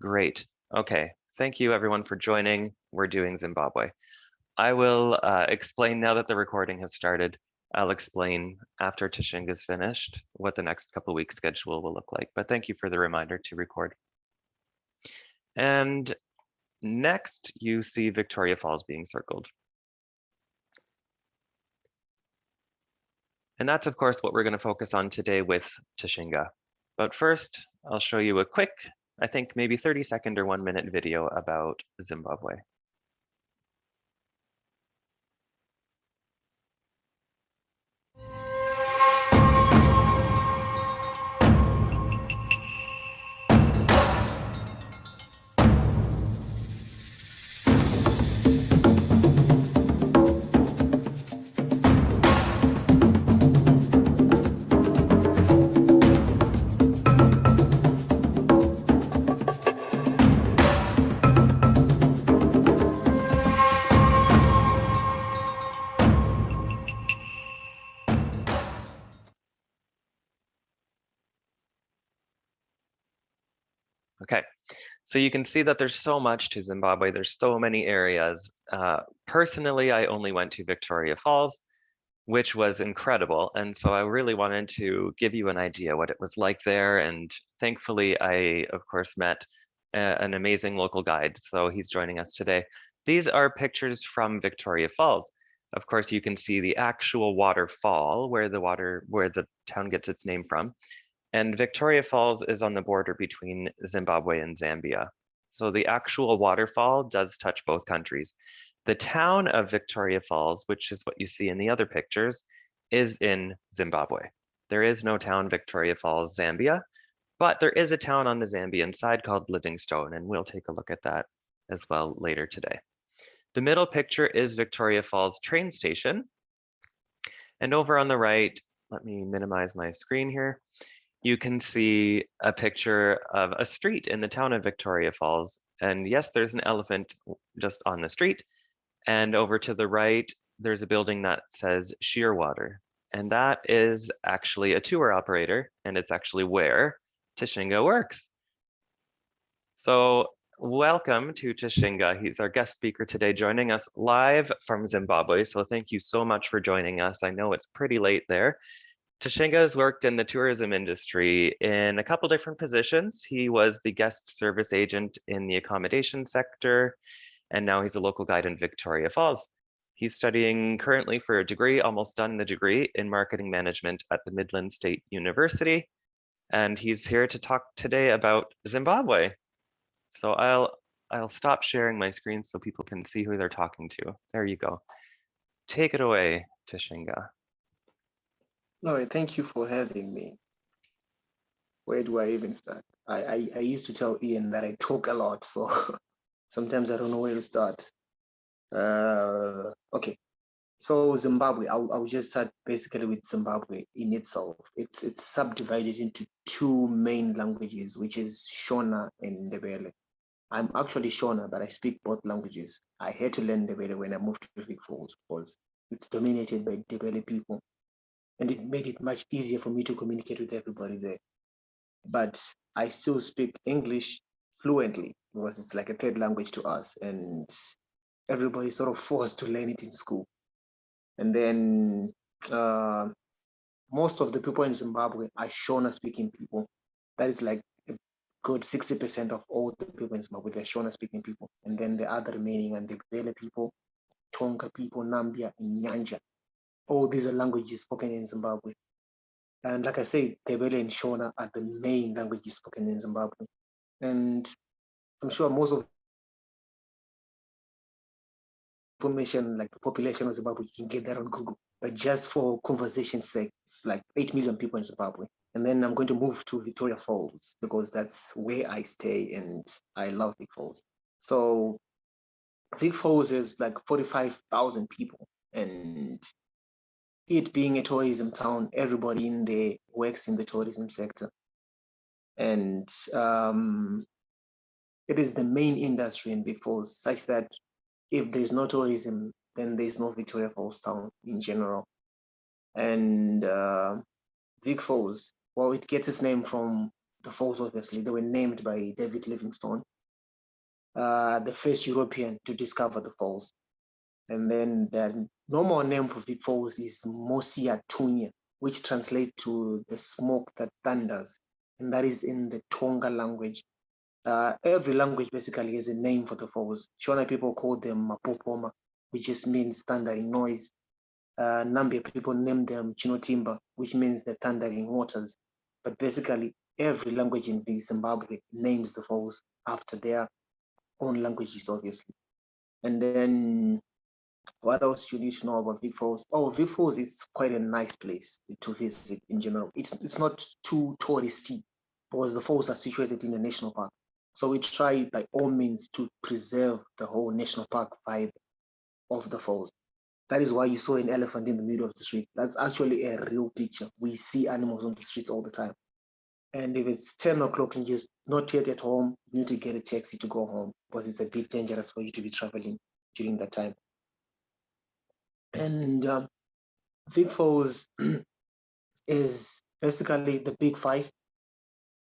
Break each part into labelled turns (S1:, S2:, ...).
S1: Great. Okay. Thank you everyone for joining. We're doing Zimbabwe. I will explain now that the recording has started. I'll explain after Tashinga's finished what the next couple weeks schedule will look like. But thank you for the reminder to record. And next you see Victoria Falls being circled. And that's of course what we're going to focus on today with Tashinga. But first, I'll show you a quick, I think maybe 30-second or 1-minute video about Zimbabwe. Okay, so you can see that there's so much to Zimbabwe. There's so many areas. Personally, I only went to Victoria Falls, which was incredible. And so I really wanted to give you an idea what it was like there. And thankfully, I, of course, met an amazing local guide. So he's joining us today. These are pictures from Victoria Falls. Of course, you can see the actual waterfall where the town gets its name from. And Victoria Falls is on the border between Zimbabwe and Zambia. So the actual waterfall does touch both countries. The town of Victoria Falls, which is what you see in the other pictures, is in Zimbabwe. There is no town Victoria Falls, Zambia, but there is a town on the Zambian side called Livingstone, and we'll take a look at that as well later today. The middle picture is Victoria Falls train station. And over on the right, let me minimize my screen here. You can see a picture of a street in the town of Victoria Falls. And yes, there's an elephant just on the street. And over to the right, there's a building that says Shearwater. And that is actually a tour operator. And it's actually where Tashinga works. So welcome to Tashinga. He's our guest speaker today, joining us live from Zimbabwe. So thank you so much for joining us. I know it's pretty late there. Tashinga has worked in the tourism industry in a couple different positions. He was the guest service agent in the accommodation sector, and now he's a local guide in Victoria Falls. He's studying currently for a degree, almost done the degree in marketing management at the Midland State University. And he's here to talk today about Zimbabwe. So I'll stop sharing my screen so people can see who they're talking to. There you go. Take it away, Tashinga.
S2: All right, thank you for having me. Where do I even start? I used to tell Ian that I talk a lot, so sometimes I don't know where to start. Okay, so Zimbabwe, I'll just start basically with Zimbabwe in itself. It's subdivided into two main languages, which is Shona and Ndebele. I'm actually Shona, but I speak both languages. I had to learn Ndebele when I moved to Vic Falls because it's dominated by Ndebele people. And it made it much easier for me to communicate with everybody there. But I still speak English fluently because it's like a third language to us, and everybody's sort of forced to learn it in school. And then most of the people in Zimbabwe are Shona speaking people. That is like a good 60% of all the people in Zimbabwe, they're Shona speaking people. And then the other remaining and the Ndebele people, Tonga people, Nambia, and Nyanja. All these are languages spoken in Zimbabwe. And like I said, Ndebele and Shona are the main languages spoken in Zimbabwe. And I'm sure most of the information, like the population of Zimbabwe, you can get that on Google. But just for conversation's sake, it's like 8 million people in Zimbabwe. And then I'm going to move to Victoria Falls because that's where I stay and I love Vic Falls. So Vic Falls is like 45,000 people. And it being a tourism town, everybody in there works in the tourism sector. And it is the main industry in Vic Falls, such that if there's no tourism, then there's no Victoria Falls town in general. And Vic Falls, well, it gets its name from the falls, obviously. They were named by David Livingstone. the first European to discover the falls. And then the normal name for Vic Falls is Mosia Tunya, which translates to the smoke that thunders. And that is in the Tonga language. Every language basically has a name for the falls. Shona people call them Mapopoma, which just means thundering noise. Nambia people name them Chinotimba, which means the thundering waters. But basically, every language in Zimbabwe names the falls after their own languages, obviously. And then what else you need to know about Vic Falls? Oh, Vic Falls is quite a nice place to visit in general. It's not too touristy because the falls are situated in a national park. So we try by all means to preserve the whole national park vibe of the falls. That is why you saw an elephant in the middle of the street. That's actually a real picture. We see animals on the streets all the time. And if it's 10 o'clock and you're not yet at home, you need to get a taxi to go home because it's a bit dangerous for you to be traveling during that time. And Vic Falls is basically the big five.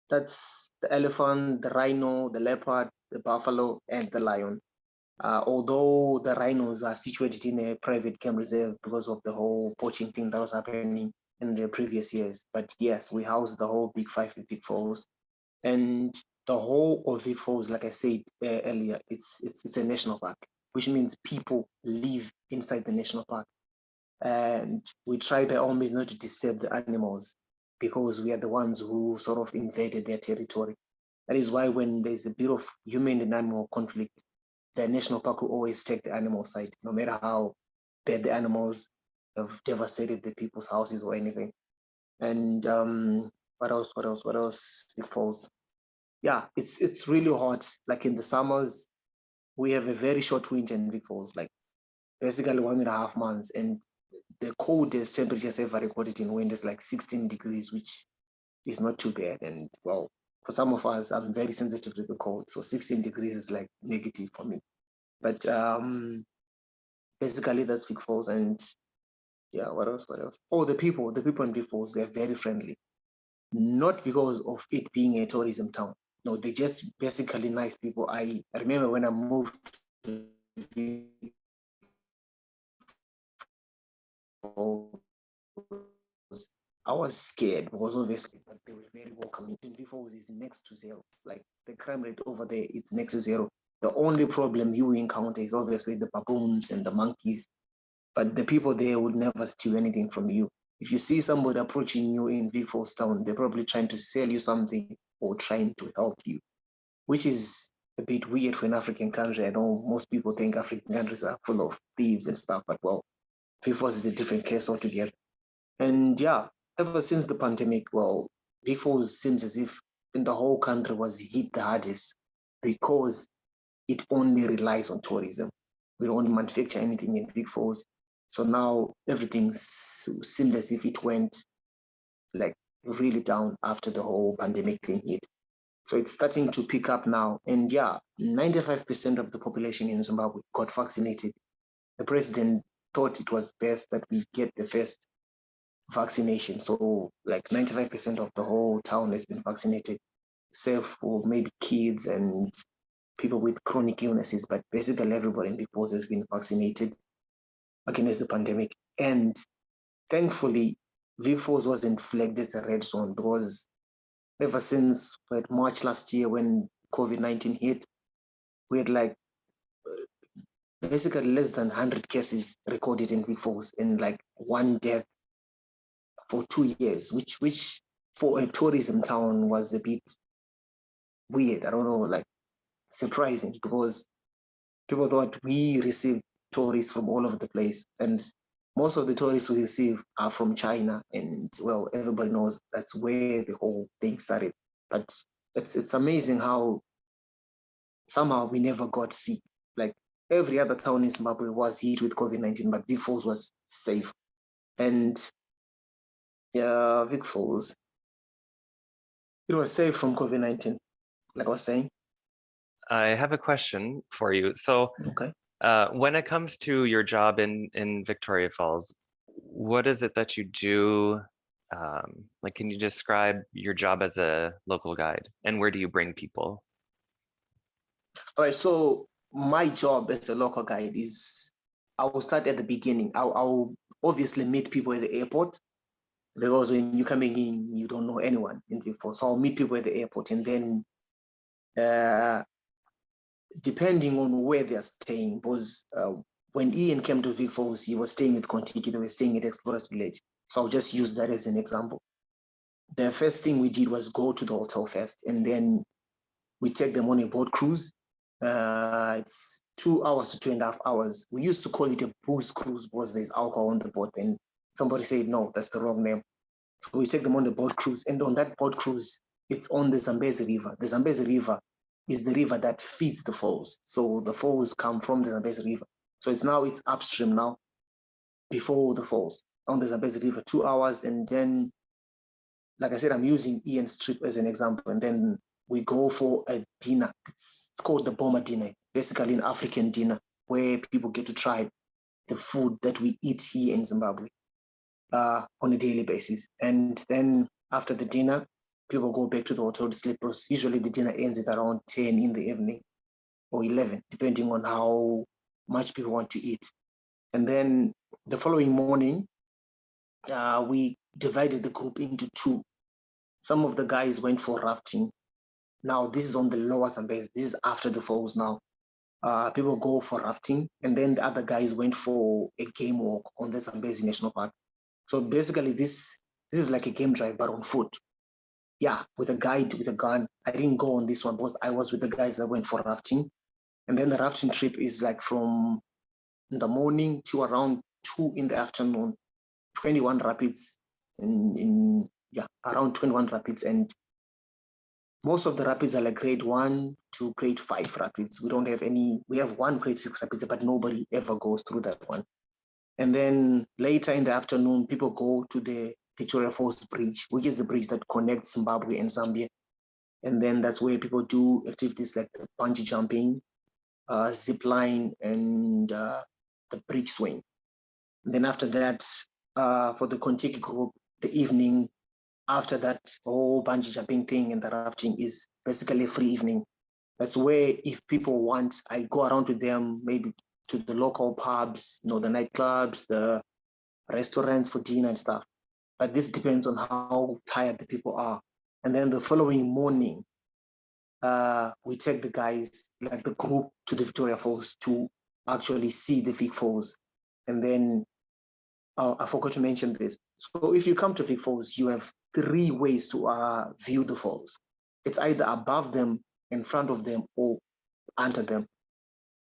S2: That's the elephant, the rhino, the leopard, the buffalo, and the lion. Although the rhinos are situated in a private game reserve because of the whole poaching thing that was happening in the previous years. But yes, we house the whole big five in Vic Falls. And the whole of Vic Falls, like I said earlier, it's a national park, which means people live inside the national park. And we try by all means not to disturb the animals because we are the ones who sort of invaded their territory. That is why when there's a bit of human and animal conflict, the national park will always take the animal side, no matter how bad the animals have devastated the people's houses or anything. And what else? It falls. Yeah, it's really hot. Like in the summers, we have a very short winter in Vic Falls, like basically 1.5 months. And the coldest temperatures ever recorded in wind is like 16 degrees, which is not too bad. And well, for some of us, I'm very sensitive to the cold. So 16 degrees is like negative for me. But basically that's Vic Falls. And yeah, what else? Oh, the people in Vic Falls, they're very friendly. Not because of it being a tourism town. No, they're just basically nice people. I remember when I moved to Vic Falls, I was scared because obviously, but they were very welcoming. Vic Falls is next to zero. Like the crime rate over there, it's next to zero. The only problem you encounter is obviously the baboons and the monkeys, but the people there would never steal anything from you. If you see somebody approaching you in Vic Falls town, they're probably trying to sell you something or trying to help you, which is a bit weird for an African country. I know most people think African countries are full of thieves and stuff, but well, Vic Falls is a different case altogether. And yeah, ever since the pandemic, well, Vic Falls seems as if in the whole country was hit the hardest because it only relies on tourism. We don't manufacture anything in Vic Falls. So now everything seemed as if it went like really down after the whole pandemic thing hit. So it's starting to pick up now. And yeah, 95% of the population in Zimbabwe got vaccinated. The president thought it was best that we get the first vaccination. So like 95% of the whole town has been vaccinated, save for maybe kids and people with chronic illnesses, but basically everybody in Vic Falls has been vaccinated against the pandemic. And thankfully, Vic Falls wasn't flagged as a red zone because ever since March last year when COVID-19 hit, we had like basically less than 100 cases recorded in Vic Falls and like one death for 2 years, which for a tourism town was a bit weird. I don't know, like surprising because people thought we received tourists from all over the place. And most of the tourists we receive are from China. And well, everybody knows that's where the whole thing started. But it's amazing how somehow we never got sick. Like every other town in Zimbabwe was hit with COVID-19, but Vic Falls was safe. And yeah, Vic Falls, it was safe from COVID-19, like I was saying.
S1: I have a question for you. So
S2: Okay.
S1: when it comes to your job in Victoria Falls, what is it that you do? Like, can you describe your job as a local guide and where do you bring people?
S2: All right, so my job as a local guide is I will start at the beginning. I'll obviously meet people at the airport because when you're coming in, you don't know anyone in Vic Falls. So I'll meet people at the airport, and then depending on where they're staying, because when Ian came to Vic Falls, he was staying with Kontiki, they were staying at Explorers Village. So I'll just use that as an example. The first thing we did was go to the hotel first, and then we take them on a boat cruise. It's 2 hours to 2.5 hours. We used to call it a booze cruise because there's alcohol on the boat, and somebody said, no, that's the wrong name. So we take them on the boat cruise, and on that boat cruise, it's on the Zambezi River. The Zambezi River is the river that feeds the falls. So the falls come from the Zambezi River. So it's upstream now, before the falls, on the Zambezi River, 2 hours. And then, like I said, I'm using Ian's trip as an example. And then we go for a dinner. It's called the Boma dinner, basically an African dinner where people get to try the food that we eat here in Zimbabwe on a daily basis. And then after the dinner, people go back to the hotel to sleep. Usually the dinner ends at around 10 in the evening or 11, depending on how much people want to eat. And then the following morning, we divided the group into two. Some of the guys went for rafting. Now, this is on the lower Zambezi. This is after the falls now. People go for rafting, and then the other guys went for a game walk on the Zambezi National Park. So basically, this is like a game drive, but on foot. Yeah, with a guide, with a gun. I didn't go on this one because I was with the guys that went for rafting. And then the rafting trip is like from in the morning to around 2 in the afternoon, 21 rapids, around 21 rapids. And most of the rapids are like grade 1 to grade 5 rapids. We don't have any, we have one grade 6 rapids, but nobody ever goes through that one. And then later in the afternoon, people go to the Victoria Falls Bridge, which is the bridge that connects Zimbabwe and Zambia. And then that's where people do activities like bungee jumping, zip line, and the bridge swing. And then after that, for the Kontiki group, the evening after that whole bungee jumping thing and the rafting is basically a free evening. That's where if people want, I go around with them, maybe to the local pubs, the nightclubs, the restaurants for dinner and stuff. But this depends on how tired the people are. And then the following morning, we take the guys, like the group, to the Victoria Falls to actually see the Vic Falls. And then I forgot to mention this. So if you come to Vic Falls, you have 3 ways to view the falls. It's either above them, in front of them, or under them.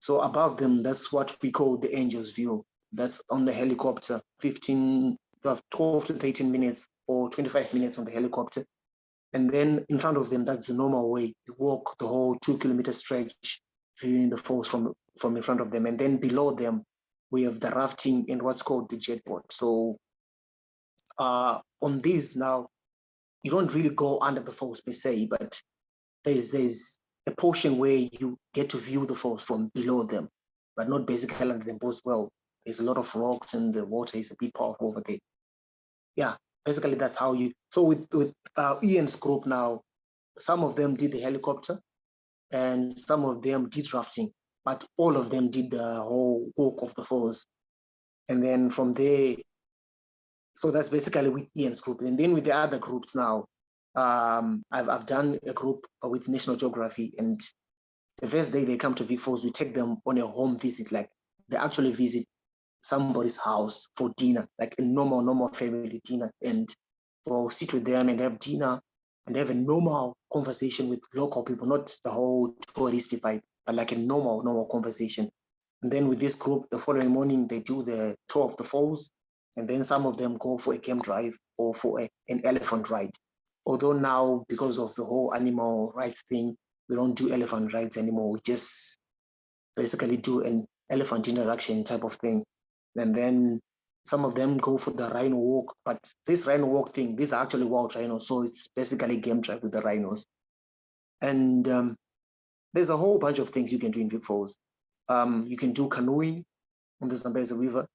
S2: So above them, that's what we call the angel's view. That's on the helicopter, 12 to 13 minutes or 25 minutes on the helicopter. And then in front of them, that's the normal way. You walk the whole 2-kilometer stretch, viewing the falls from in front of them. And then below them, we have the rafting and what's called the jet boat. So on these now, you don't really go under the falls per se, but there's a portion where you get to view the falls from below them, but not basically under them as well. There's a lot of rocks and the water is a bit powerful over there. Yeah, basically that's how you, so with Ian's group now, some of them did the helicopter and some of them did rafting, but all of them did the whole walk of the falls. And then from there, so that's basically with Ian's group. And then with the other groups now, I've done a group with National Geography, and the first day they come to Vic Falls, we take them on a home visit, like they actually visit somebody's house for dinner, like a normal family dinner. And we'll sit with them and have dinner and have a normal conversation with local people, not the whole touristy vibe, but like a normal conversation. And then with this group, the following morning, they do the tour of the falls. And then some of them go for a camp drive or for an elephant ride. Although now, because of the whole animal rights thing, we don't do elephant rides anymore. We just basically do an elephant interaction type of thing. And then some of them go for the rhino walk. But this rhino walk thing, these are actually wild rhinos. So it's basically game drive with the rhinos. And there's a whole bunch of things you can do in Vic Falls. You can do canoeing on the Zambezi River,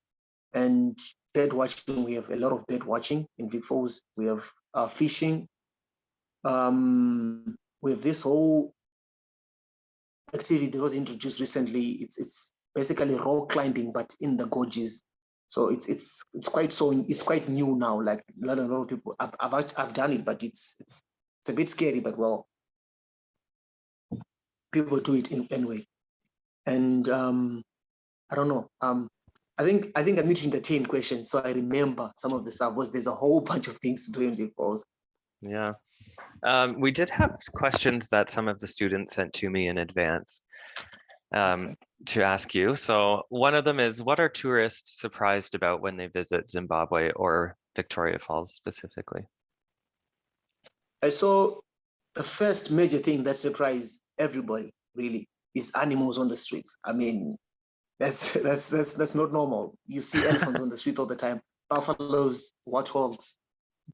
S2: and bird watching. We have a lot of bird watching in Vic Falls. We have fishing. We have this whole activity that was introduced recently. It's basically rock climbing, but in the gorges. So it's quite new now. Like a lot of people, I've done it, but it's a bit scary. But well, people do it anyway. And I don't know. I think I need to entertain questions so I remember some of the stuff. Was there's a whole bunch of things to do in Big Falls.
S1: Yeah. We did have questions that some of the students sent to me in advance to ask you. So one of them is, what are tourists surprised about when they visit Zimbabwe or Victoria Falls specifically?
S2: I saw the first major thing that surprised everybody really is animals on the streets. I mean, that's not normal. You see elephants on the street all the time, buffaloes, warthogs,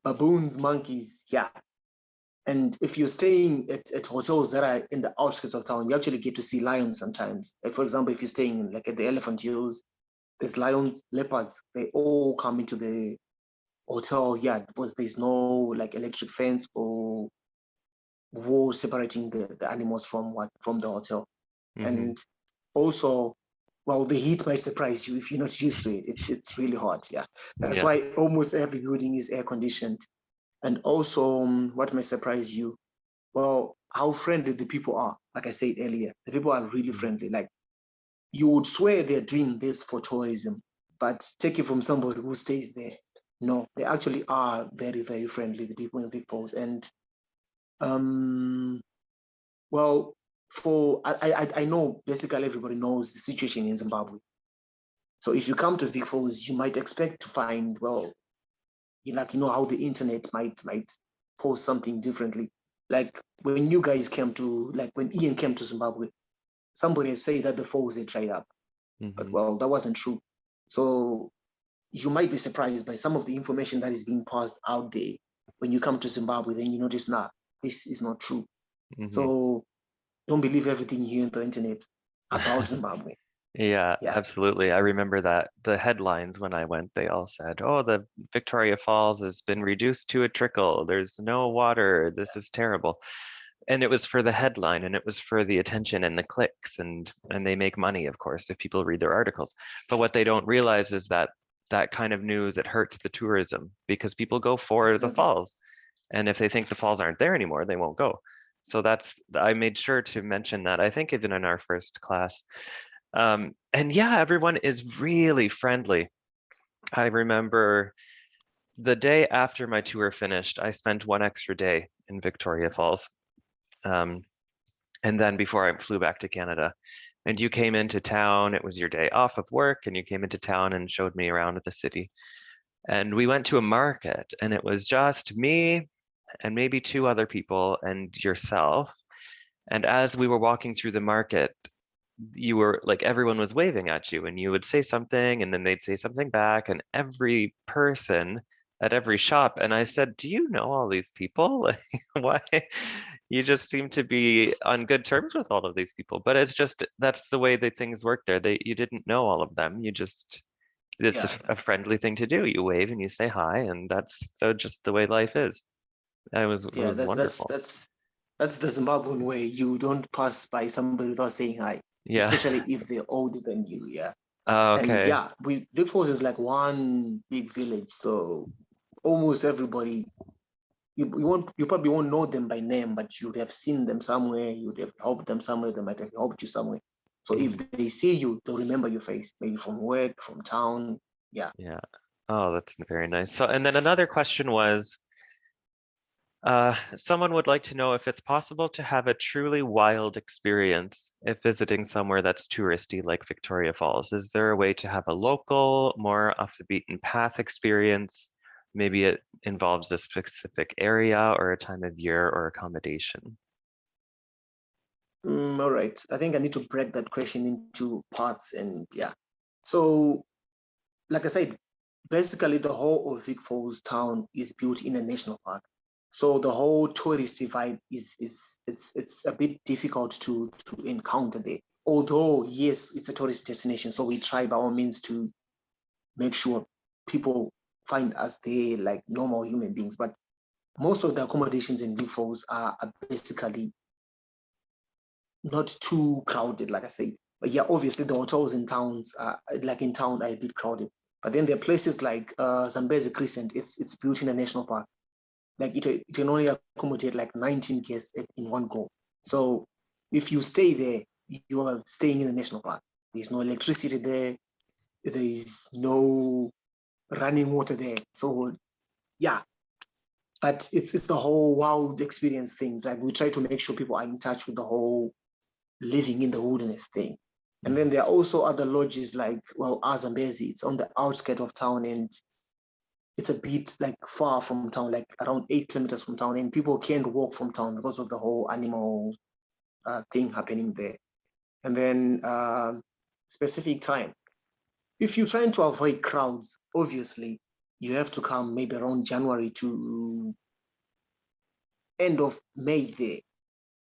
S2: baboons, monkeys, yeah. And if you're staying at hotels that are in the outskirts of town, you actually get to see lions sometimes. Like for example, if you're staying like at the Elephant Hills, there's lions, leopards, they all come into the hotel, yeah, because there's no like electric fence or wall separating the animals from the hotel.
S1: Mhm.
S2: And also, well, the heat might surprise you if you're not used to it. It's really hot, yeah. That's
S1: Yeah.
S2: why almost every building is air conditioned. And also, what may surprise you? Well, how friendly the people are. Like I said earlier, the people are really
S1: Mhm.
S2: friendly. Like you would swear they're doing this for tourism, but take it from somebody who stays there. No, they actually are very, very friendly, the people in Vic Falls. And well, I know basically everybody knows the situation in Zimbabwe. So if you come to Vic Falls, you might expect to find, well, how the internet might post something differently. Like when you guys came to, like when Ian came to Zimbabwe, somebody had said that the falls had dried up, but
S1: Mhm.
S2: well, that wasn't true. So you might be surprised by some of the information that is being passed out there. When you come to Zimbabwe, then you notice, nah, this is not true.
S1: Mhm.
S2: So don't believe everything you hear on the internet about Zimbabwe.
S1: Yeah,
S2: Yeah,
S1: absolutely. I remember that the headlines when I went, they all said, "Oh, the Victoria Falls has been reduced to a trickle. There's no water. This is terrible." And it was for the headline, and it was for the attention and the clicks, and they make money, of course, if people read their articles. But what they don't realize is that that kind of news, it hurts the tourism because people go for the
S2: exactly.
S1: falls. And if they think the falls aren't there anymore, they won't go. So I made sure to mention that, I think even in our first class. And yeah, everyone is really friendly. I remember the day after my tour finished, I spent one extra day in Victoria Falls. Um, and then before I flew back to Canada, and you came into town, it was your day off of work, and you came into town and showed me around the city. And we went to a market, and it was just me and maybe two other people and yourself. And as we were walking through the market, you were like, everyone was waving at you, and you would say something and then they'd say something back, and every person at every shop. And I said, do you know all these people? Like, why? You just seem to be on good terms with all of these people. But it's just, that's the way that things work there. You didn't know all of them. It's
S2: Yeah,
S1: a friendly thing to do. You wave and you say hi, and that's so just the way life is. It
S2: yeah.
S1: was wonderful.
S2: That's the Zimbabwean way. You don't pass by somebody without saying hi,
S1: Yeah.
S2: especially if they're older than you. Yeah. And
S1: Okay.
S2: yeah, Vic Falls is like one big village, so almost everybody you probably won't know them by name, but you'd have seen them somewhere, you'd have helped them somewhere, they might have helped you somewhere. So if
S1: Mhm.
S2: they see you, they'll remember your face, maybe from work, from town. Yeah.
S1: Yeah. Oh, that's very nice. So, and then another question was, someone would like to know if it's possible to have a truly wild experience if visiting somewhere that's touristy like Victoria Falls. Is there a way to have a local, more off the beaten path experience? Maybe it involves a specific area or a time of year or accommodation.
S2: All right. I think I need to break that question into parts and yeah. So, like I said, basically the whole of Vic Falls town is built in a national park. So the whole touristy vibe it's a bit difficult to encounter there. Although yes, it's a tourist destination, so we try by all means to make sure people find us there like normal human beings. But most of the accommodations in Vic Falls are basically not too crowded, like I said. But yeah, obviously the hotels in towns, like in town, are a bit crowded. But then there are places like Zambezi Crescent. It's built in a national park. Like it can only accommodate like 19 guests in one go. So if you stay there, you are staying in the national park. There's no electricity there. There is no running water there. So yeah, but it's the whole wild experience thing. Like we try to make sure people are in touch with the whole living in the wilderness thing. And then there are also other lodges like, well, Azambezi, it's on the outskirts of town and it's a bit like far from town, like around 8 kilometers from town, and people can't walk from town because of the whole animal thing happening there. And then specific time. If you're trying to avoid crowds, obviously you have to come maybe around January to end of May there.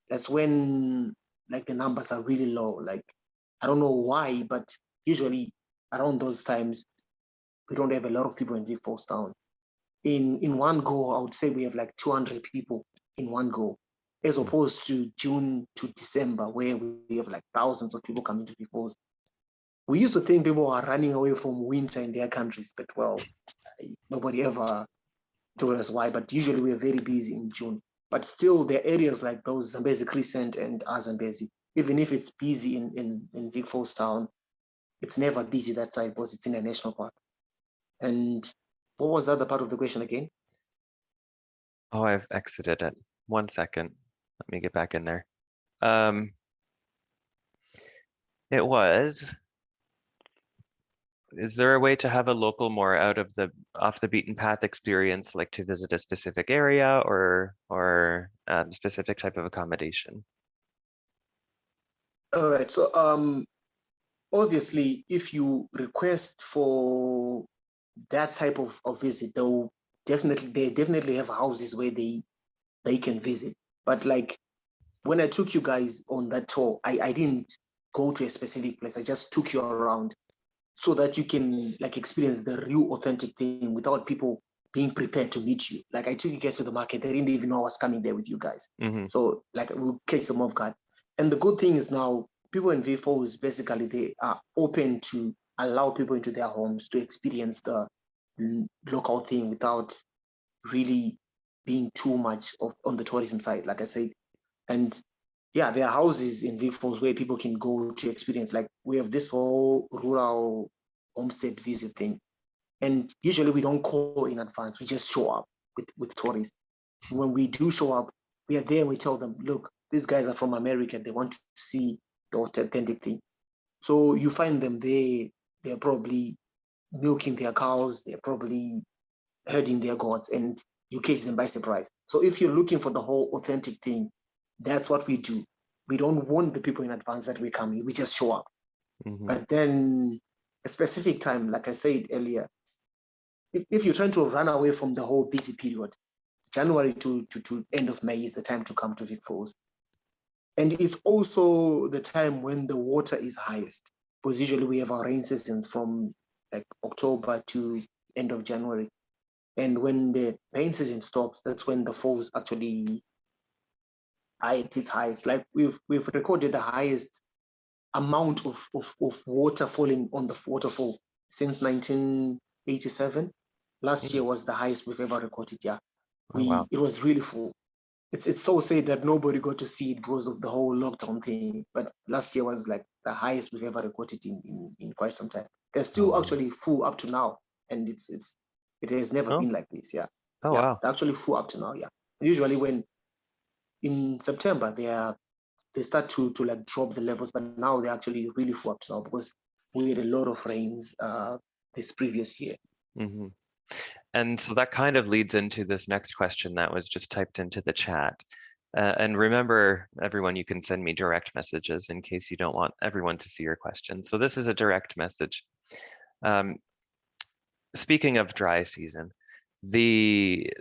S2: That's when like the numbers are really low. Like I don't know why, but usually around those times we don't have a lot of people in Vic Falls town. In one go, I would say we have like 200 people in one go, as opposed to June to December, where we have like thousands of people coming to Vic Falls. We used to think people are running away from winter in their countries, but well, nobody ever told us why. But usually we are very busy in June. But still, there are areas like those Zambezi Crescent and Azambezi. Even if it's busy in Vic Falls town, it's never busy that side because it's in a national park. And what was the other part of the question again?
S1: Oh, I've exited it. 1 second. Let me get back in there. It was, is there a way to have a local more out of the off the beaten path experience, like to visit a specific area or specific type of accommodation?
S2: All right. So obviously, if you request for that type of visit, they definitely have houses where they can visit. But like when I took you guys on that tour, I didn't go to a specific place. I just took you around so that you can like experience the real authentic thing without people being prepared to meet you. Like I took you guys to the market. They didn't even know I was coming there with you guys.
S1: Mm-hmm.
S2: So like we'll catch them off guard. And the good thing is now people in V4s basically they are open to allow people into their homes to experience the local thing without really being too much on the tourism side, like I said. And yeah, there are houses in Vic Falls where people can go to experience. Like we have this whole rural homestead visit thing. And usually we don't call in advance. We just show up with tourists. When we do show up, we are there and we tell them, look, these guys are from America. They want to see the authentic thing. So you find them there. They're probably milking their cows. They're probably herding their goats, and you catch them by surprise. So if you're looking for the whole authentic thing, that's what we do. We don't warn the people in advance that we're coming. We just show up.
S1: Mm-hmm.
S2: But then a specific time, like I said earlier, if you're trying to run away from the whole busy period, January to end of May is the time to come to Vic Falls. And it's also the time when the water is highest, because usually we have our rain seasons from like October to end of January. And when the rain season stops, that's when the falls actually are at its highest. Like we've recorded the highest amount of water falling on the waterfall since 1987. Last year was the highest we've ever recorded. Yeah,
S1: Oh, wow.
S2: it was really full. It's so sad that nobody got to see it because of the whole lockdown thing. But last year was like the highest we've ever recorded in quite some time. They're still actually full up to now, and it has never been like this. Yeah.
S1: Oh,
S2: Yeah,
S1: wow.
S2: they're actually full up to now. Yeah. And usually when in September they start to like drop the levels, but now they're actually really full up to now because we had a lot of rains this previous year.
S1: Mm-hmm. And so that kind of leads into this next question that was just typed into the chat. And remember, everyone, you can send me direct messages in case you don't want everyone to see your question. So this is a direct message. Speaking of dry season, the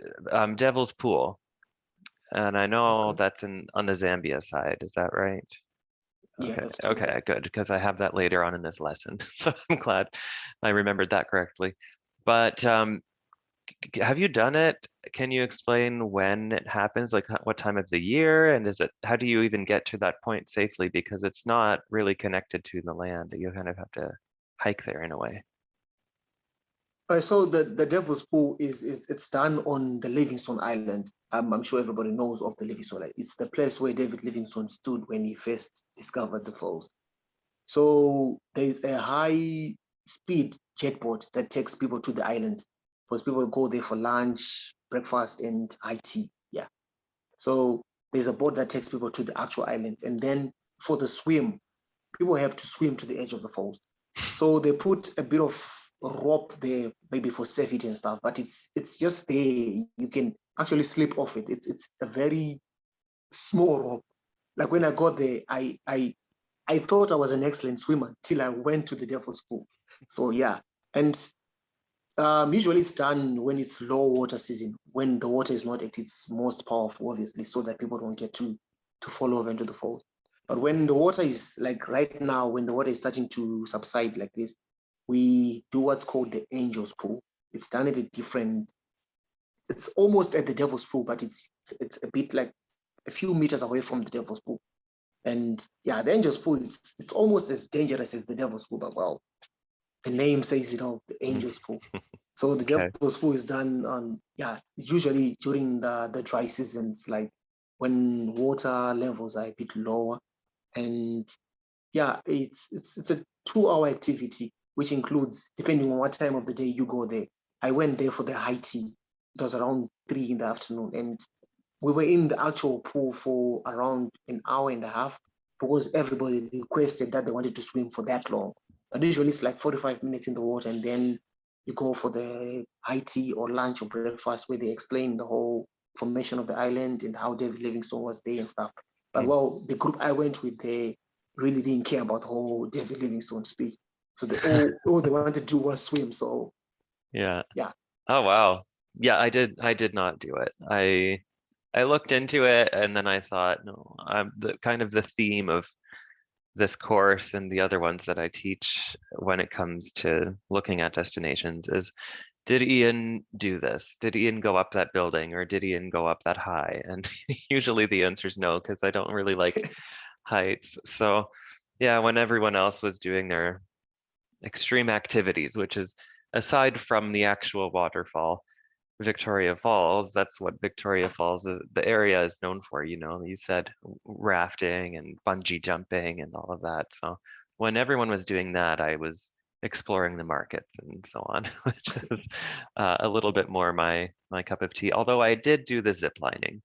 S1: Devil's Pool, and I know that's on the Zambia side, is that right?
S2: Yeah,
S1: Okay,
S2: that's true.
S1: okay, good, because I have that later on in this lesson. So I'm glad I remembered that correctly. But have you done it? Can you explain when it happens? Like what time of the year? And how do you even get to that point safely? Because it's not really connected to the land. You kind of have to hike there in a way.
S2: So the Devil's Pool it's done on the Livingstone Island. I'm sure everybody knows of the Livingstone Island. It's the place where David Livingstone stood when he first discovered the falls. So there's a high speed jet boat that takes people to the island. Because people go there for lunch, breakfast, and high tea. Yeah. So there's a boat that takes people to the actual island. And then for the swim, people have to swim to the edge of the falls. So they put a bit of rope there, maybe for safety and stuff, but it's just there. You can actually slip off it. It's a very small rope. Like when I got there, I thought I was an excellent swimmer till I went to the Devil's Pool. So yeah, and usually it's done when it's low water season, when the water is not at its most powerful, obviously, so that people don't get to fall over into the falls. But when the water is like right now, when the water is starting to subside like this, we do what's called the Angel's Pool. It's done at a different, it's almost at the Devil's Pool, but it's a bit like a few meters away from the Devil's Pool. And yeah, the Angel's Pool, it's almost as dangerous as the Devil's Pool, but well, the name says it all, the Angel's Pool. So the
S1: Okay.
S2: Devil's Pool is done on, yeah, usually during the dry seasons, like when water levels are a bit lower. And yeah, it's a 2-hour activity, which includes, depending on what time of the day you go there. I went there for the high tea. It was around 3 in the afternoon. And we were in the actual pool for around an hour and a half because everybody requested that they wanted to swim for that long. But usually it's like 45 minutes in the water, and then you go for the high tea or lunch or breakfast where they explain the whole formation of the island and how David Livingstone was there and stuff. But well, the group I went with, they really didn't care about the whole David Livingstone speech. So all they wanted to do was swim. So
S1: Yeah.
S2: yeah.
S1: Oh wow. Yeah, I did not do it. I looked into it and then I thought, no, the kind of the theme of this course and the other ones that I teach when it comes to looking at destinations is, did Ian do this? Did Ian go up that building or did Ian go up that high? And usually the answer is no, because I don't really like heights. So yeah, when everyone else was doing their extreme activities, which is aside from the actual waterfall, Victoria Falls, that's what Victoria Falls is, the area is known for, you said rafting and bungee jumping and all of that. So when everyone was doing that, I was exploring the markets and so on, which is a little bit more my cup of tea. Although I did do the zip lining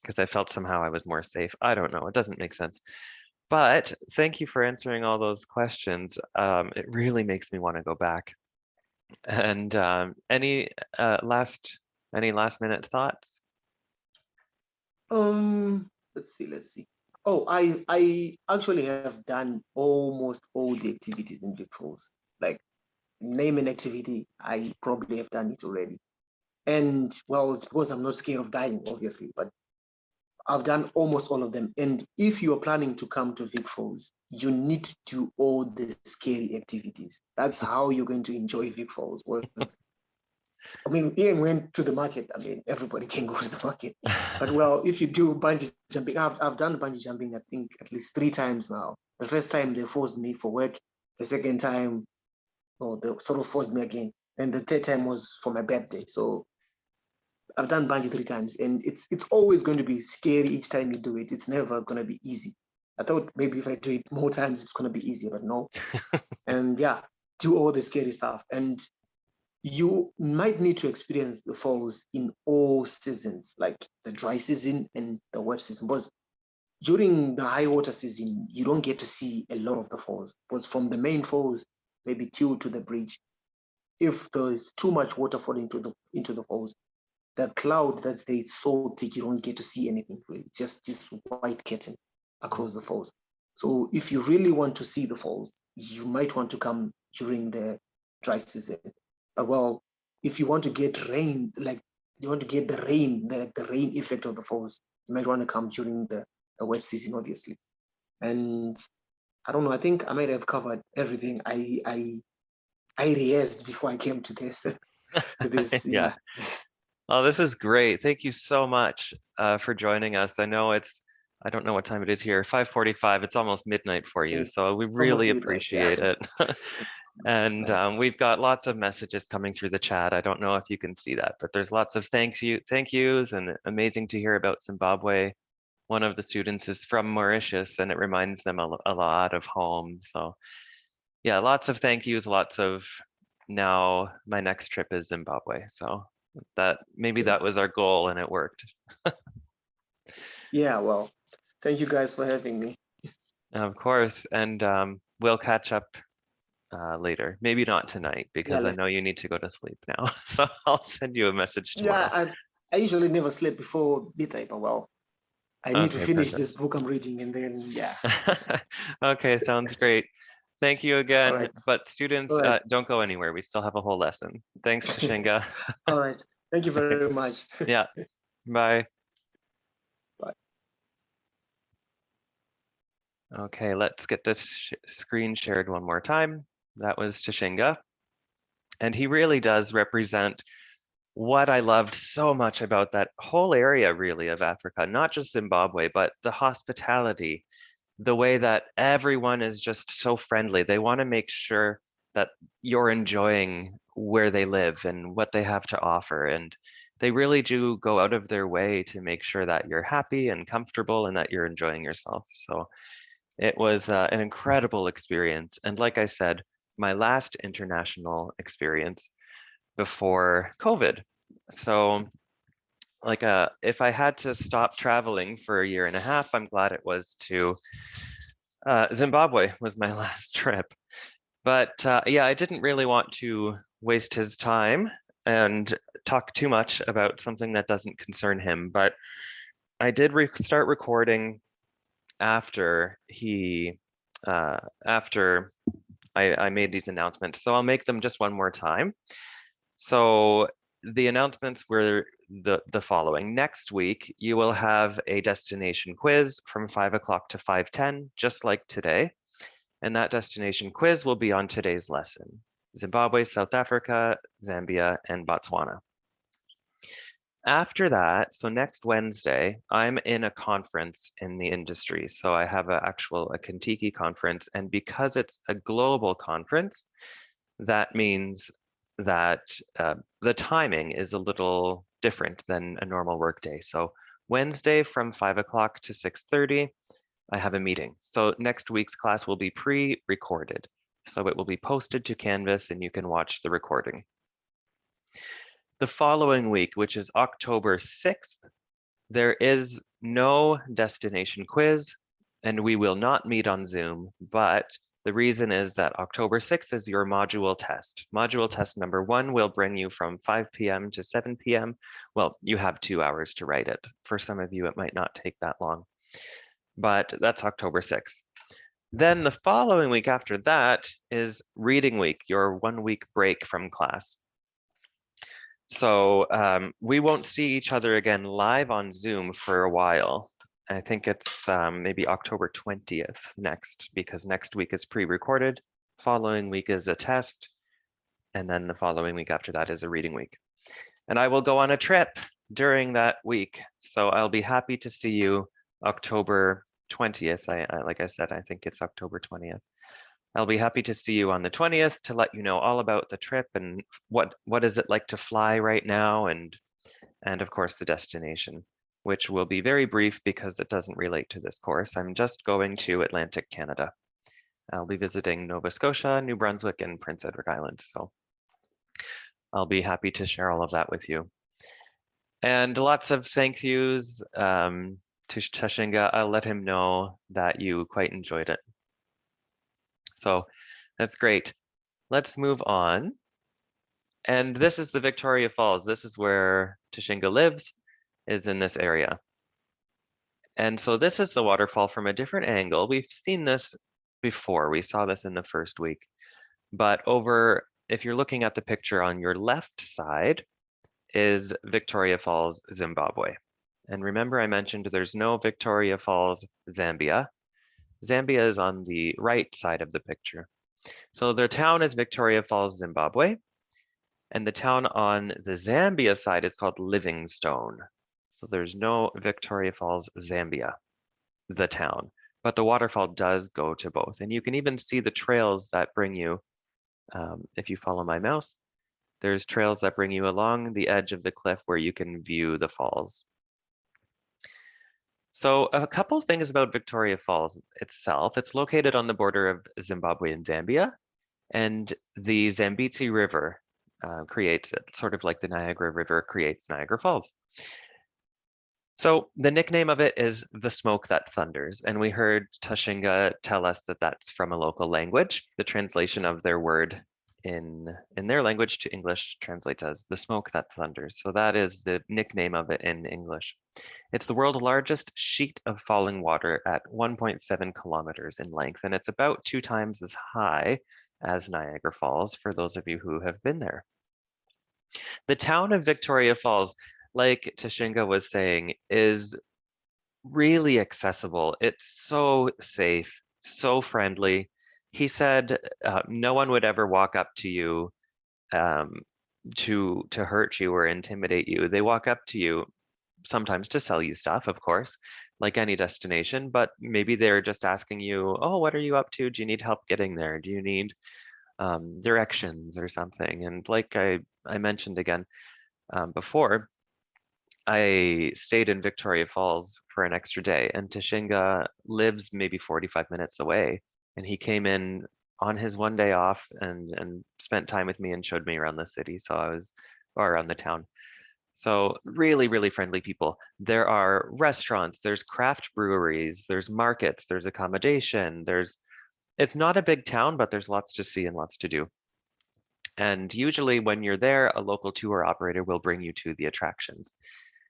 S1: because I felt somehow I was more safe. I don't know, it doesn't make sense. But thank you for answering all those questions. It really makes me want to go back. And any last minute thoughts?
S2: Let's see. Oh, I actually have done almost all the activities in Big Falls. Like name an activity, I probably have done it already. And well, it's because I'm not scared of dying, obviously, but I've done almost all of them. And if you're planning to come to Vic Falls, you need to do all the scary activities. That's how you're going to enjoy Vic Falls. I mean, Ian went to the market. I mean, everybody can go to the market. But well, if you do bungee jumping, I've done bungee jumping, I think at least 3 times now. The first time they forced me for work. The second time, oh, they sort of forced me again. And the third time was for my birthday. So I've done bungee 3 times, and it's always going to be scary each time you do it. It's never going to be easy. I thought maybe if I do it more times, it's going to be easier, but no. And yeah, do all the scary stuff. And you might need to experience the falls in all seasons, like the dry season and the wet season. Because during the high water season, you don't get to see a lot of the falls. Because from the main falls, maybe till to the bridge, if there's too much water falling into the falls, the cloud that's there is so thick you don't get to see anything really. Just white curtain across the falls. So if you really want to see the falls, you might want to come during the dry season. But well, if you want to get rain, like you want to get the rain, the rain effect of the falls, you might want to come during the wet season, obviously. And I don't know, I think I might have covered everything I rehearsed before I came to this. This,
S1: Yeah.
S2: yeah.
S1: Oh, this is great. Thank you so much for joining us. I know I don't know what time it is here, 5:45. It's almost midnight for you,
S2: It's
S1: so we
S2: almost
S1: really
S2: midnight. Yeah.
S1: appreciate it. And
S2: Right.
S1: we've got lots of messages coming through the chat. I don't know if you can see that, but there's lots of thank yous, and amazing to hear about Zimbabwe. One of the students is from Mauritius, and it reminds them a lot of home. So yeah, lots of thank yous, lots of now my next trip is Zimbabwe. So maybe
S2: Good.
S1: that was our goal and it worked.
S2: Yeah. Well, thank you guys for having me.
S1: Of course, and we'll catch up later. Maybe not tonight
S2: Yeah.
S1: because I know you need to go to sleep now. So I'll send you a message
S2: Yeah.
S1: tomorrow.
S2: I usually never sleep before midnight, but well, I need to
S1: Okay,
S2: finish
S1: perfect.
S2: this book I'm reading, and then yeah.
S1: Okay, sounds great. Thank you
S2: All
S1: again.
S2: right.
S1: But
S2: All
S1: students,
S2: right.
S1: don't go anywhere. We still have a whole lesson. Thanks, Tashinga.
S2: All right. Thank you very much.
S1: Yeah, bye.
S2: Bye.
S1: Okay, let's get this screen shared one more time. That was Tashinga. And he really does represent what I loved so much about that whole area, really, of Africa, not just Zimbabwe, but the hospitality, the way that everyone is just so friendly. They want to make sure that you're enjoying where they live and what they have to offer. And they really do go out of their way to make sure that you're happy and comfortable and that you're enjoying yourself. So it was an incredible experience. And like I said, my last international experience before COVID. So like if I had to stop traveling for a year and a half, I'm glad it was to Zimbabwe was my last trip. But yeah, I didn't really want to waste his time and talk too much about something that doesn't concern him. But I did start recording after after I made these announcements. So I'll make them just one more time. So the announcements were the following. Next week, you will have a destination quiz from 5 o'clock to 5:10, just like today. And that destination quiz will be on today's lesson: Zimbabwe, South Africa, Zambia, and Botswana. After that, so next Wednesday, I'm in a conference in the industry. So I have a Kentucky conference. And because it's a global conference, that means that the timing is a little different than a normal workday. So Wednesday from 5 o'clock to 6:30, I have a meeting. So next week's class will be pre-recorded. So it will be posted to Canvas and you can watch the recording. The following week, which is October 6th, there is no destination quiz and we will not meet on Zoom, but the reason is that October 6th is your module test. Module test number 1 will bring you from 5 p.m. to 7 p.m. Well, you have 2 hours to write it. For some of you, it might not take that long, but that's October 6th. Then the following week after that is reading week, your 1 week break from class. So we won't see each other again live on Zoom for a while. I think it's maybe October 20th next, because next week is pre-recorded. Following week is a test. And then the following week after that is a reading week. And I will go on a trip during that week. So I'll be happy to see you October 20th. Like I said, I think it's October 20th. I'll be happy to see you on the 20th to let you know all about the trip and what is it like to fly right now, and of course the destination, which will be very brief because it doesn't relate to this course. I'm just going to Atlantic Canada. I'll be visiting Nova Scotia, New Brunswick, and Prince Edward Island. So I'll be happy to share all of that with you. And lots of thank yous to Tashinga. I'll let him know that you quite enjoyed it. So that's great. Let's move on. And this is the Victoria Falls. This is where Tashinga lives, is in this area. And so this is the waterfall from a different angle. We've seen this before. We saw this in the first week. But if you're looking at the picture on your left side, is Victoria Falls, Zimbabwe. And remember I mentioned there's no Victoria Falls, Zambia. Zambia is on the right side of the picture. So their town is Victoria Falls, Zimbabwe. And the town on the Zambia side is called Livingstone. So there's no Victoria Falls, Zambia, the town, but the waterfall does go to both. And you can even see the trails that bring you, if you follow my mouse, there's trails that bring you along the edge of the cliff where you can view the falls. So a couple of things about Victoria Falls itself. It's located on the border of Zimbabwe and Zambia, and the Zambezi River creates it, sort of like the Niagara River creates Niagara Falls. So the nickname of it is the smoke that thunders, and we heard Tashinga tell us that that's from a local language. The translation of their word in their language to English translates as the smoke that thunders. So that is the nickname of it in English. It's the world's largest sheet of falling water at 1.7 kilometers in length, and it's about 2 times as high as Niagara Falls, for those of you who have been there. The town of Victoria Falls, like Tashinga was saying, is really accessible. It's so safe, so friendly. He said no one would ever walk up to you to hurt you or intimidate you. They walk up to you sometimes to sell you stuff, of course, like any destination, but maybe they're just asking you, oh, what are you up to? Do you need help getting there? Do you need directions or something? And like I mentioned again before, I stayed in Victoria Falls for an extra day, and Tashinga lives maybe 45 minutes away. And he came in on his one day off and spent time with me and showed me around the city. Or around the town. So really, really friendly people. There are restaurants, there's craft breweries, there's markets, there's accommodation, it's not a big town, but there's lots to see and lots to do. And usually when you're there, a local tour operator will bring you to the attractions.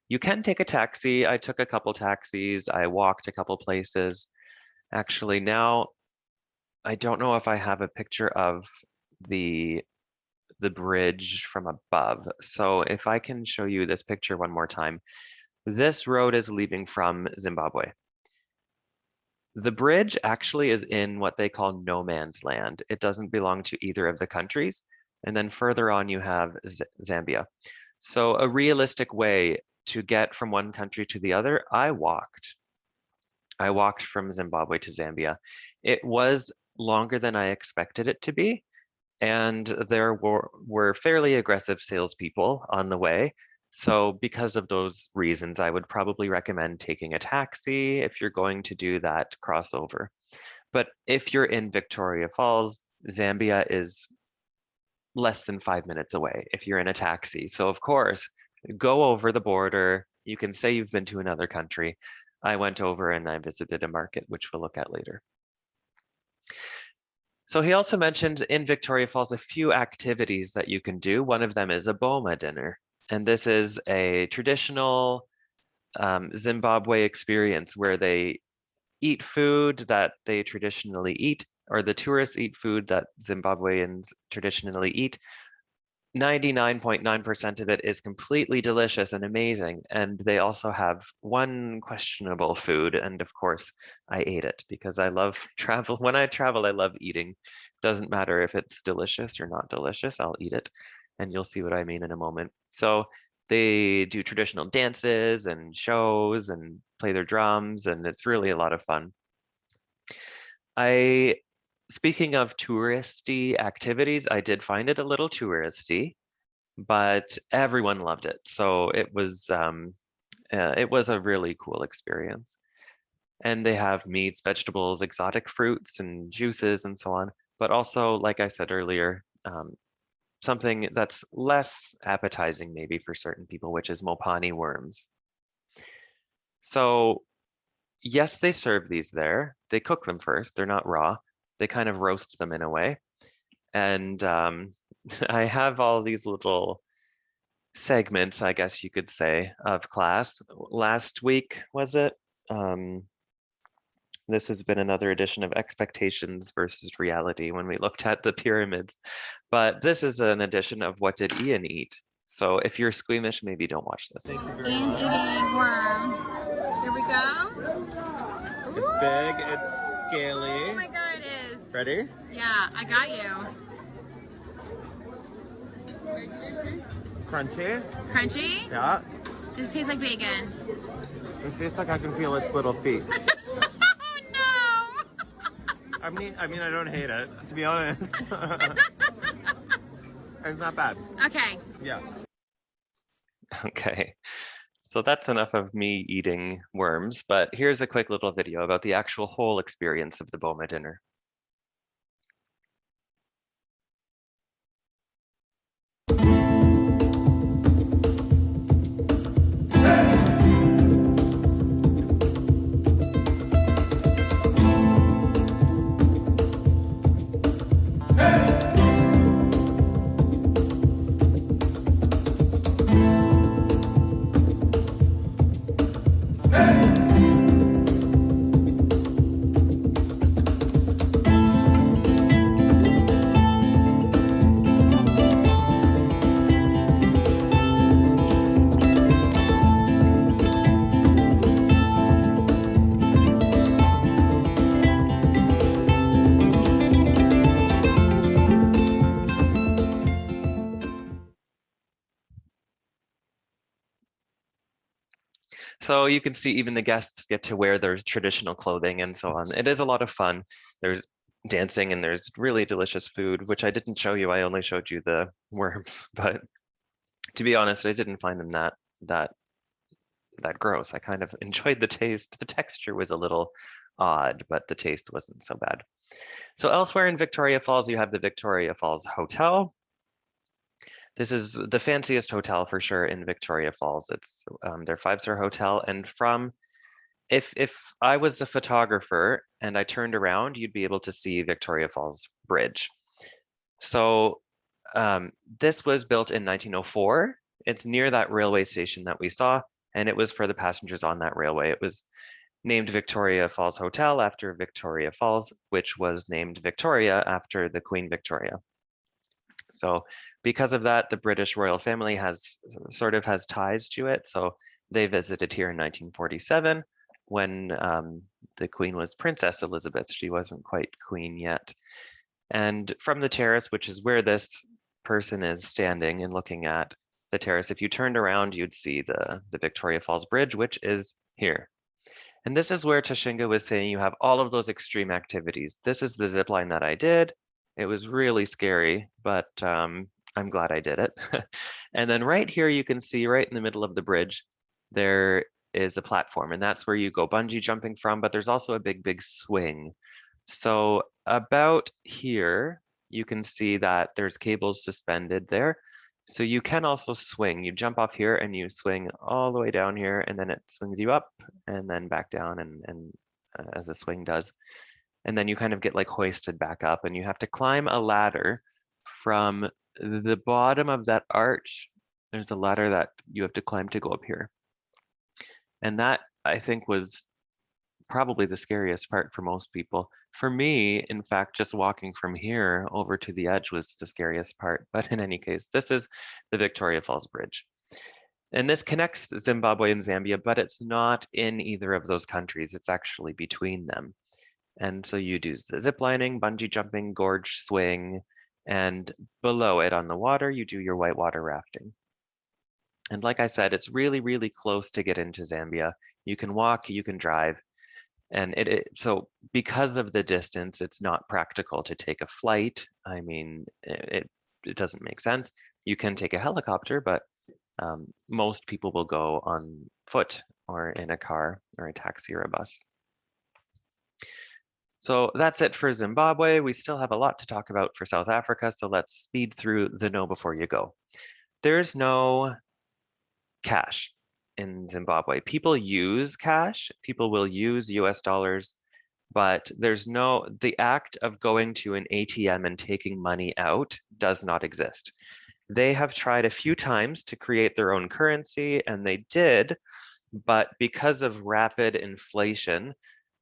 S1: You can take a taxi. I took a couple taxis. I walked a couple places. Actually, now I don't know if I have a picture of the bridge from above. So if I can show you this picture one more time, this road is leaving from Zimbabwe. The bridge actually is in what they call no man's land. It doesn't belong to either of the countries. And then further on, you have Zambia. So a realistic way to get from one country to the other, I walked. I walked from Zimbabwe to Zambia. It was longer than I expected it to be, and there were fairly aggressive salespeople on the way. So because of those reasons, I would probably recommend taking a taxi if you're going to do that crossover. But if you're in Victoria Falls, Zambia is less than 5 minutes away if you're in a taxi. So of course, go over the border. You can say you've been to another country. I went over and I visited a market, which we'll look at later. So he also mentioned in Victoria Falls a few activities that you can do. One of them is a boma dinner. And this is a traditional Zimbabwe experience where they eat food that they traditionally eat, or the tourists eat food that Zimbabweans traditionally eat. 99.9% of it is completely delicious and amazing. And they also have one questionable food. And of course, I ate it because I love travel. When I travel, I love eating. Doesn't matter if it's delicious or not delicious, I'll eat it. And you'll see what I mean in a moment. So they do traditional dances and shows and play their drums, and it's really a lot of fun. Speaking of touristy activities, I did find it a little touristy, but everyone loved it. So it was a really cool experience. And they have meats, vegetables, exotic fruits and juices and so on. But also, like I said earlier, something that's less appetizing maybe for certain people, which is mopani worms. So yes, they serve these there. They cook them first. They're not raw. They kind of roast them in a way. And I have all these little segments, I guess you could say, of class. Last week, was it? This has been another edition of Expectations versus Reality when we looked at the pyramids. But this is an edition of What Did Ian Eat? So if you're squeamish, maybe don't watch this.
S3: Ian's eating worms. Here we go. Ooh.
S4: It's big, it's scaly.
S3: Oh my god, it is.
S4: Ready?
S3: Yeah, I got you.
S4: Crunchy.
S3: Crunchy?
S4: Yeah.
S3: Does it taste like bacon?
S4: It tastes like I can feel its little feet.
S3: Oh no!
S4: I mean, I don't hate it, to be honest. It's not bad.
S3: Okay.
S4: Yeah.
S1: Okay. So that's enough of me eating worms, but here's a quick little video about the actual whole experience of the Boma dinner. So you can see even the guests get to wear their traditional clothing and so on. It is a lot of fun. There's dancing and there's really delicious food, which I didn't show you. I only showed you the worms, but to be honest, I didn't find them that gross. I kind of enjoyed the taste. The texture was a little odd, but the taste wasn't so bad. So elsewhere in Victoria Falls, you have the Victoria Falls Hotel. This is the fanciest hotel for sure in Victoria Falls. It's their 5-star hotel. And from, if I was the photographer and I turned around, you'd be able to see Victoria Falls Bridge. So this was built in 1904. It's near that railway station that we saw, and it was for the passengers on that railway. It was named Victoria Falls Hotel after Victoria Falls, which was named Victoria after the Queen Victoria. So because of that, the British royal family has ties to it. So they visited here in 1947 when the Queen was Princess Elizabeth. She wasn't quite Queen yet. And from the terrace, which is where this person is standing and looking at the terrace, if you turned around, you'd see the Victoria Falls Bridge, which is here. And this is where Tashinga was saying you have all of those extreme activities. This is the zip line that I did. It was really scary, but I'm glad I did it. And then right here, you can see right in the middle of the bridge, there is a platform, and that's where you go bungee jumping from, but there's also a big swing. So about here, you can see that there's cables suspended there. So you can also swing. You jump off here and you swing all the way down here, and then it swings you up and then back down and as a swing does. And then you kind of get like hoisted back up, and you have to climb a ladder from the bottom of that arch. There's a ladder that you have to climb to go up here. And that, I think, was probably the scariest part for most people. For me, in fact, just walking from here over to the edge was the scariest part. But in any case, this is the Victoria Falls Bridge. And this connects Zimbabwe and Zambia, but it's not in either of those countries. It's actually between them. And so you do the zip lining, bungee jumping, gorge swing, and below it on the water, you do your whitewater rafting. And like I said, it's really close to get into Zambia. You can walk, you can drive. And so because of the distance, it's not practical to take a flight. I mean, it doesn't make sense. You can take a helicopter, but most people will go on foot or in a car or a taxi or a bus. So that's it for Zimbabwe. We still have a lot to talk about for South Africa, so let's speed through the know before you go. There's no cash in Zimbabwe. People use cash, people will use US dollars, but the act of going to an ATM and taking money out does not exist. They have tried a few times to create their own currency, and they did, but because of rapid inflation,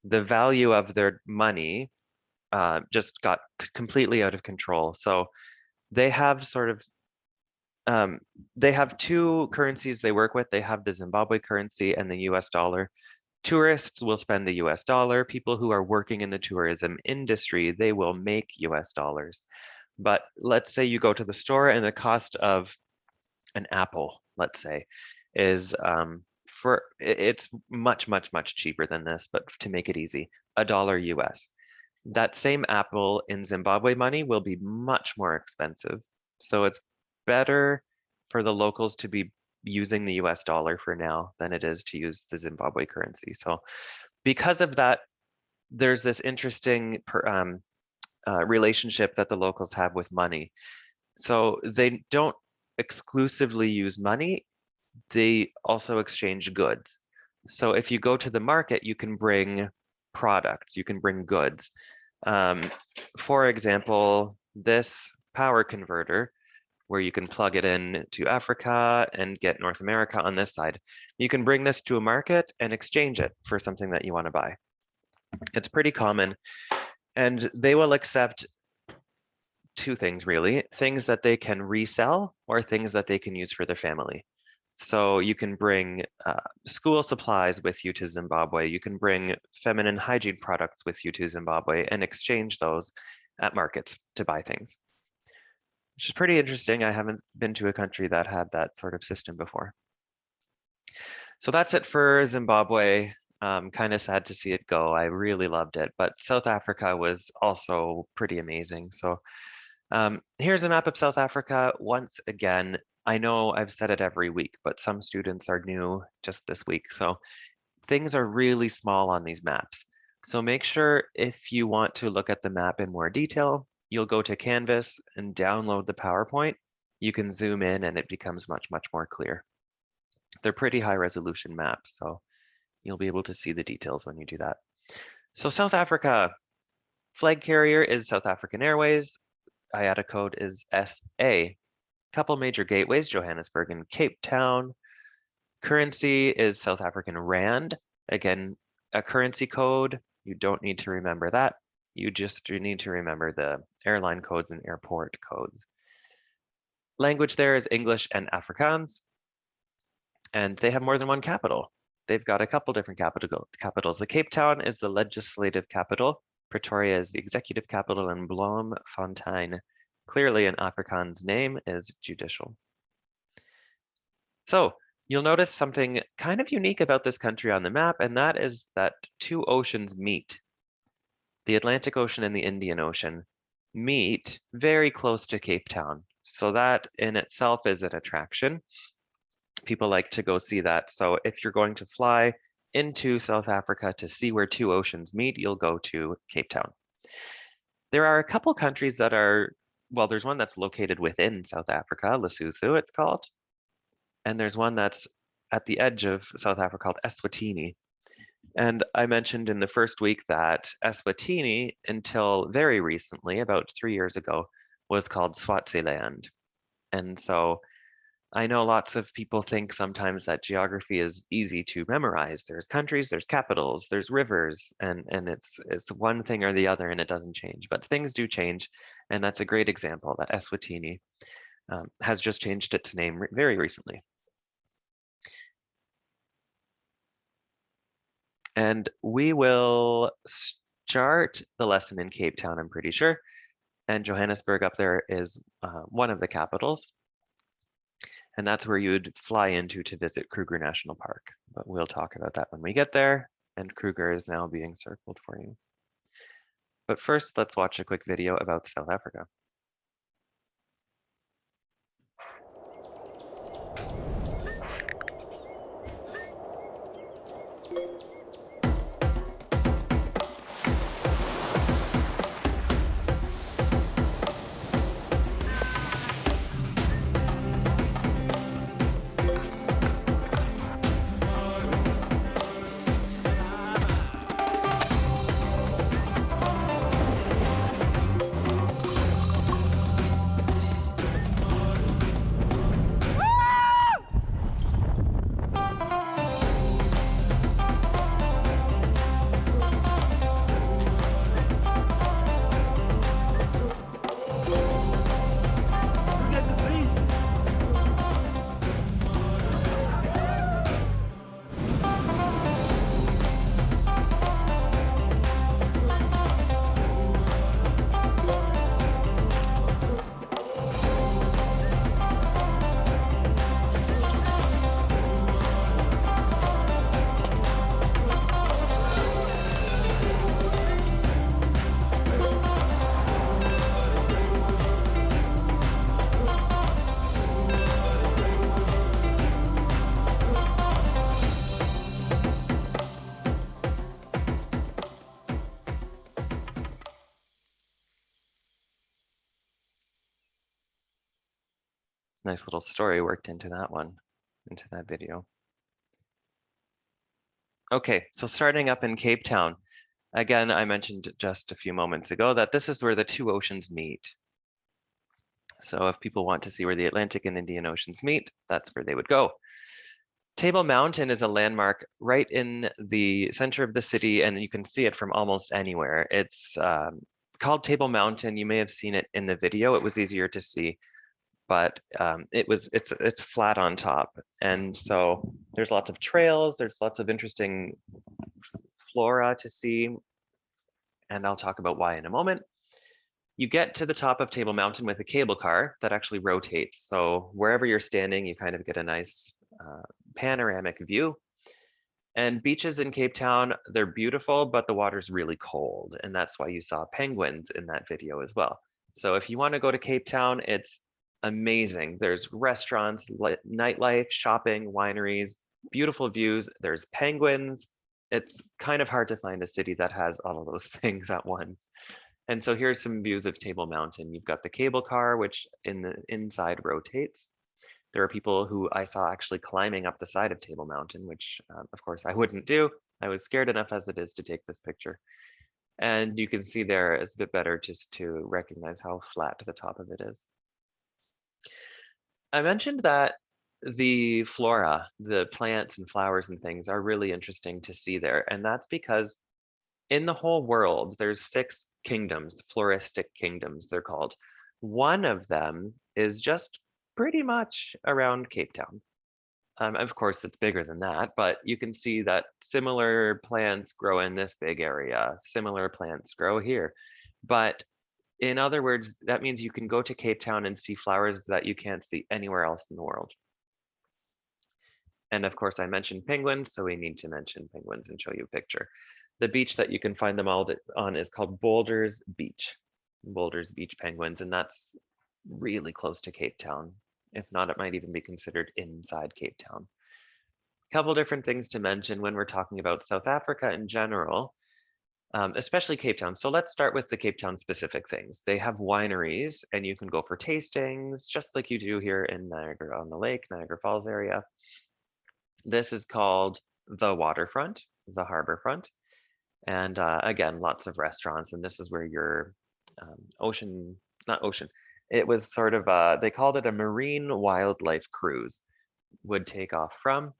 S1: the value of their money just got completely out of control. So they have they have two currencies they work with. They have the Zimbabwe currency and the US dollar. Tourists will spend the US dollar. People who are working in the tourism industry, they will make US dollars. But let's say you go to the store and the cost of an apple, let's say, is it's much, much, much cheaper than this, but to make it easy, $1 US. That same apple in Zimbabwe money will be much more expensive. So it's better for the locals to be using the US dollar for now than it is to use the Zimbabwe currency. So because of that, there's this interesting relationship that the locals have with money. So they don't exclusively use money, they also exchange goods. So if you go to the market, you can bring products, you can bring goods. For example, this power converter, where you can plug it in to Africa and get North America on this side, you can bring this to a market and exchange it for something that you want to buy. It's pretty common, and they will accept two things really, things that they can resell or things that they can use for their family. So you can bring school supplies with you to Zimbabwe. You can bring feminine hygiene products with you to Zimbabwe and exchange those at markets to buy things, which is pretty interesting. I haven't been to a country that had that sort of system before. So that's it for Zimbabwe. Kind of sad to see it go. I really loved it, but South Africa was also pretty amazing. So here's a map of South Africa. Once again, I know I've said it every week, but some students are new just this week. So things are really small on these maps. So make sure if you want to look at the map in more detail, you'll go to Canvas and download the PowerPoint. You can zoom in and it becomes much, much more clear. They're pretty high resolution maps, so you'll be able to see the details when you do that. So South Africa, flag carrier is South African Airways. IATA code is SA. Couple major gateways, Johannesburg and Cape Town. Currency is South African Rand. Again, a currency code, you don't need to remember that. You just need to remember the airline codes and airport codes. Language there is English and Afrikaans. And they have more than one capital. They've got a couple different capitals. The Cape Town is the legislative capital. Pretoria is the executive capital, and Bloemfontein, clearly an Afrikaans name, is judicial. So you'll notice something kind of unique about this country on the map, and that is that two oceans meet. The Atlantic Ocean and the Indian Ocean meet very close to Cape Town. So that in itself is an attraction. People like to go see that. So if you're going to fly into South Africa to see where two oceans meet, you'll go to Cape Town. There are a couple countries that are, well, there's one that's located within South Africa, Lesotho it's called. And there's one that's at the edge of South Africa called Eswatini. And I mentioned in the first week that Eswatini, until very recently, about 3 years ago, was called Swaziland. And so I know lots of people think sometimes that geography is easy to memorize. There's countries, there's capitals, there's rivers, and it's one thing or the other and it doesn't change. But things do change, and that's a great example that Eswatini has just changed its name very recently. And we will start the lesson in Cape Town, I'm pretty sure. And Johannesburg up there is one of the capitals. And that's where you would fly into to visit Kruger National Park. But we'll talk about that when we get there. And Kruger is now being circled for you. But first, let's watch a quick video about South Africa. Nice little story worked into that one, into that video. Okay, so starting up in Cape Town. Again, I mentioned just a few moments ago that this is where the two oceans meet. So if people want to see where the Atlantic and Indian Oceans meet, that's where they would go. Table Mountain is a landmark right in the center of the city, and you can see it from almost anywhere. It's called Table Mountain. You may have seen it in the video. It was easier to see, but it's flat on top, and so there's lots of trails. There's lots of interesting flora to see, and I'll talk about why in a moment. You get to the top of Table Mountain with a cable car that actually rotates. So wherever you're standing, you kind of get a nice panoramic view. And beaches in Cape Town, they're beautiful, but the water's really cold. And that's why you saw penguins in that video as well. So if you want to go to Cape Town, it's amazing. There's restaurants, nightlife, shopping, wineries, beautiful views. There's penguins. It's kind of hard to find a city that has all of those things at once. And so here's some views of Table Mountain. You've got the cable car, which in the inside rotates. There are people who I saw actually climbing up the side of Table Mountain, which of course I wouldn't do. I was scared enough as it is to take this picture. And you can see there it's a bit better just to recognize how flat the top of it is. I mentioned that the flora, the plants and flowers and things are really interesting to see there. And that's because in the whole world, there's 6 kingdoms, floristic kingdoms, they're called. One of them is just pretty much around Cape Town. Of course, it's bigger than that, but you can see that similar plants grow in this big area, similar plants grow here. But in other words, that means you can go to Cape Town and see flowers that you can't see anywhere else in the world. And of course, I mentioned penguins, so we need to mention penguins and show you a picture. The beach that you can find them all on is called Boulders Beach. Boulders Beach penguins, and that's really close to Cape Town. If not, it might even be considered inside Cape Town. A couple different things to mention when we're talking about South Africa in general, especially Cape Town. So let's start with the Cape Town specific things. They have wineries, and you can go for tastings, just like you do here in Niagara-on-the-Lake, Niagara Falls area. This is called the waterfront, the harbor front. And again, lots of restaurants, and this is where your it was sort of, they called it a marine wildlife cruise would take off from.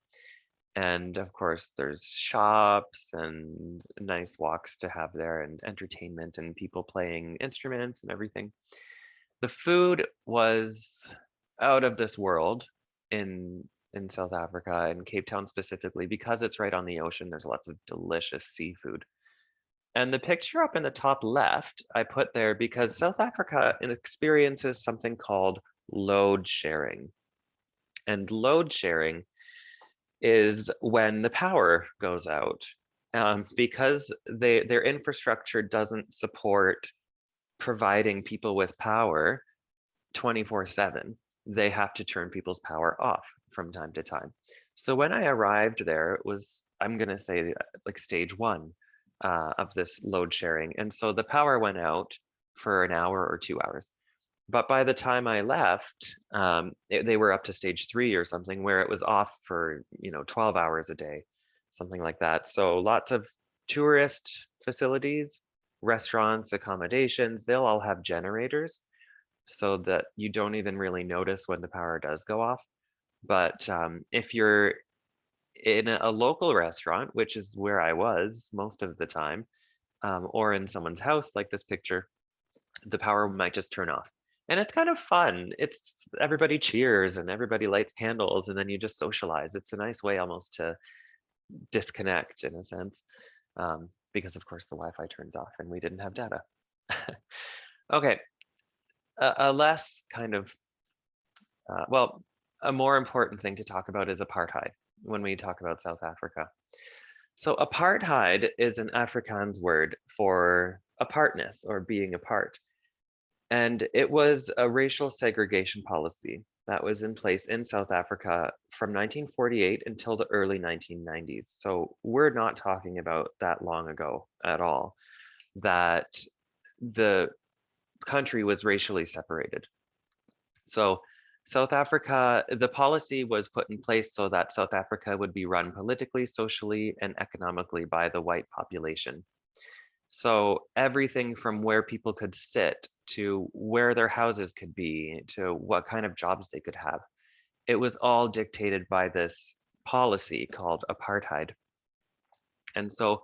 S1: And of course, there's shops and nice walks to have there and entertainment and people playing instruments and everything. The food was out of this world in South Africa and Cape Town specifically, because it's right on the ocean. There's lots of delicious seafood. And the picture up in the top left, I put there because South Africa experiences something called load sharing. And load sharing is when the power goes out, because their infrastructure doesn't support providing people with power 24/7. They have to turn people's power off from time to time. So when I arrived there, it was, I'm going to say, like stage 1 of this load sharing. And so the power went out for an hour or 2 hours. But by the time I left, they were up to stage 3 or something, where it was off for 12 hours a day, something like that. So lots of tourist facilities, restaurants, accommodations, they'll all have generators so that you don't even really notice when the power does go off. But if you're in a local restaurant, which is where I was most of the time, or in someone's house like this picture, the power might just turn off. And it's kind of fun. It's everybody cheers and everybody lights candles and then you just socialize. It's a nice way almost to disconnect in a sense, because of course the Wi-Fi turns off and we didn't have data. Okay, a less kind of, well, a more important thing to talk about is apartheid when we talk about South Africa. So apartheid is an Afrikaans word for apartness or being apart. And it was a racial segregation policy that was in place in South Africa from 1948 until the early 1990s. So we're not talking about that long ago at all, that the country was racially separated. So South Africa, the policy was put in place so that South Africa would be run politically, socially, and economically by the white population. So everything from where people could sit to where their houses could be to what kind of jobs they could have, it was all dictated by this policy called apartheid. And so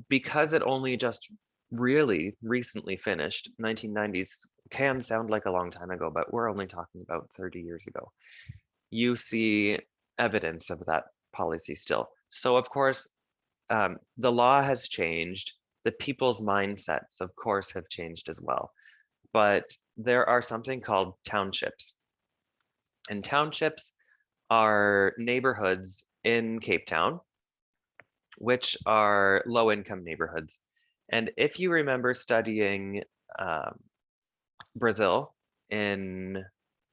S1: because it only just really recently finished, 1990s can sound like a long time ago, but we're only talking about 30 years ago. You see evidence of that policy still. So of course, the law has changed. The people's mindsets, of course, have changed as well. But there are something called townships. And townships are neighborhoods in Cape Town, which are low-income neighborhoods. And if you remember studying Brazil in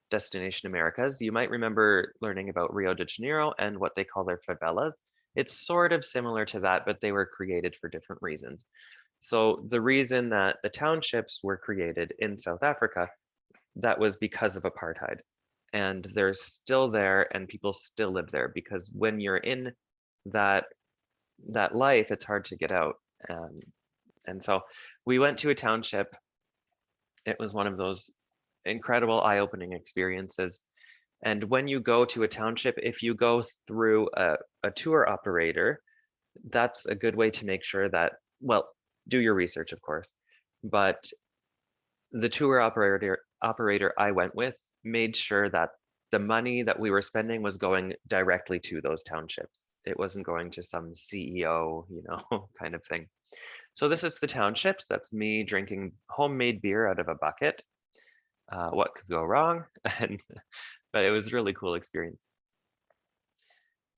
S1: Destination Americas, you might remember learning about Rio de Janeiro and what they call their favelas. It's sort of similar to that, but they were created for different reasons. So the reason that the townships were created in South Africa, that was because of apartheid. And they're still there and people still live there because when you're in that life, it's hard to get out. And so we went to a township. It was one of those incredible eye-opening experiences. And when you go to a township, if you go through a tour operator, that's a good way to make sure that, well, do your research, of course, but the tour operator I went with made sure that the money that we were spending was going directly to those townships. It wasn't going to some CEO, you know, kind of thing. So this is the townships. That's me drinking homemade beer out of a bucket. What could go wrong? But it was a really cool experience.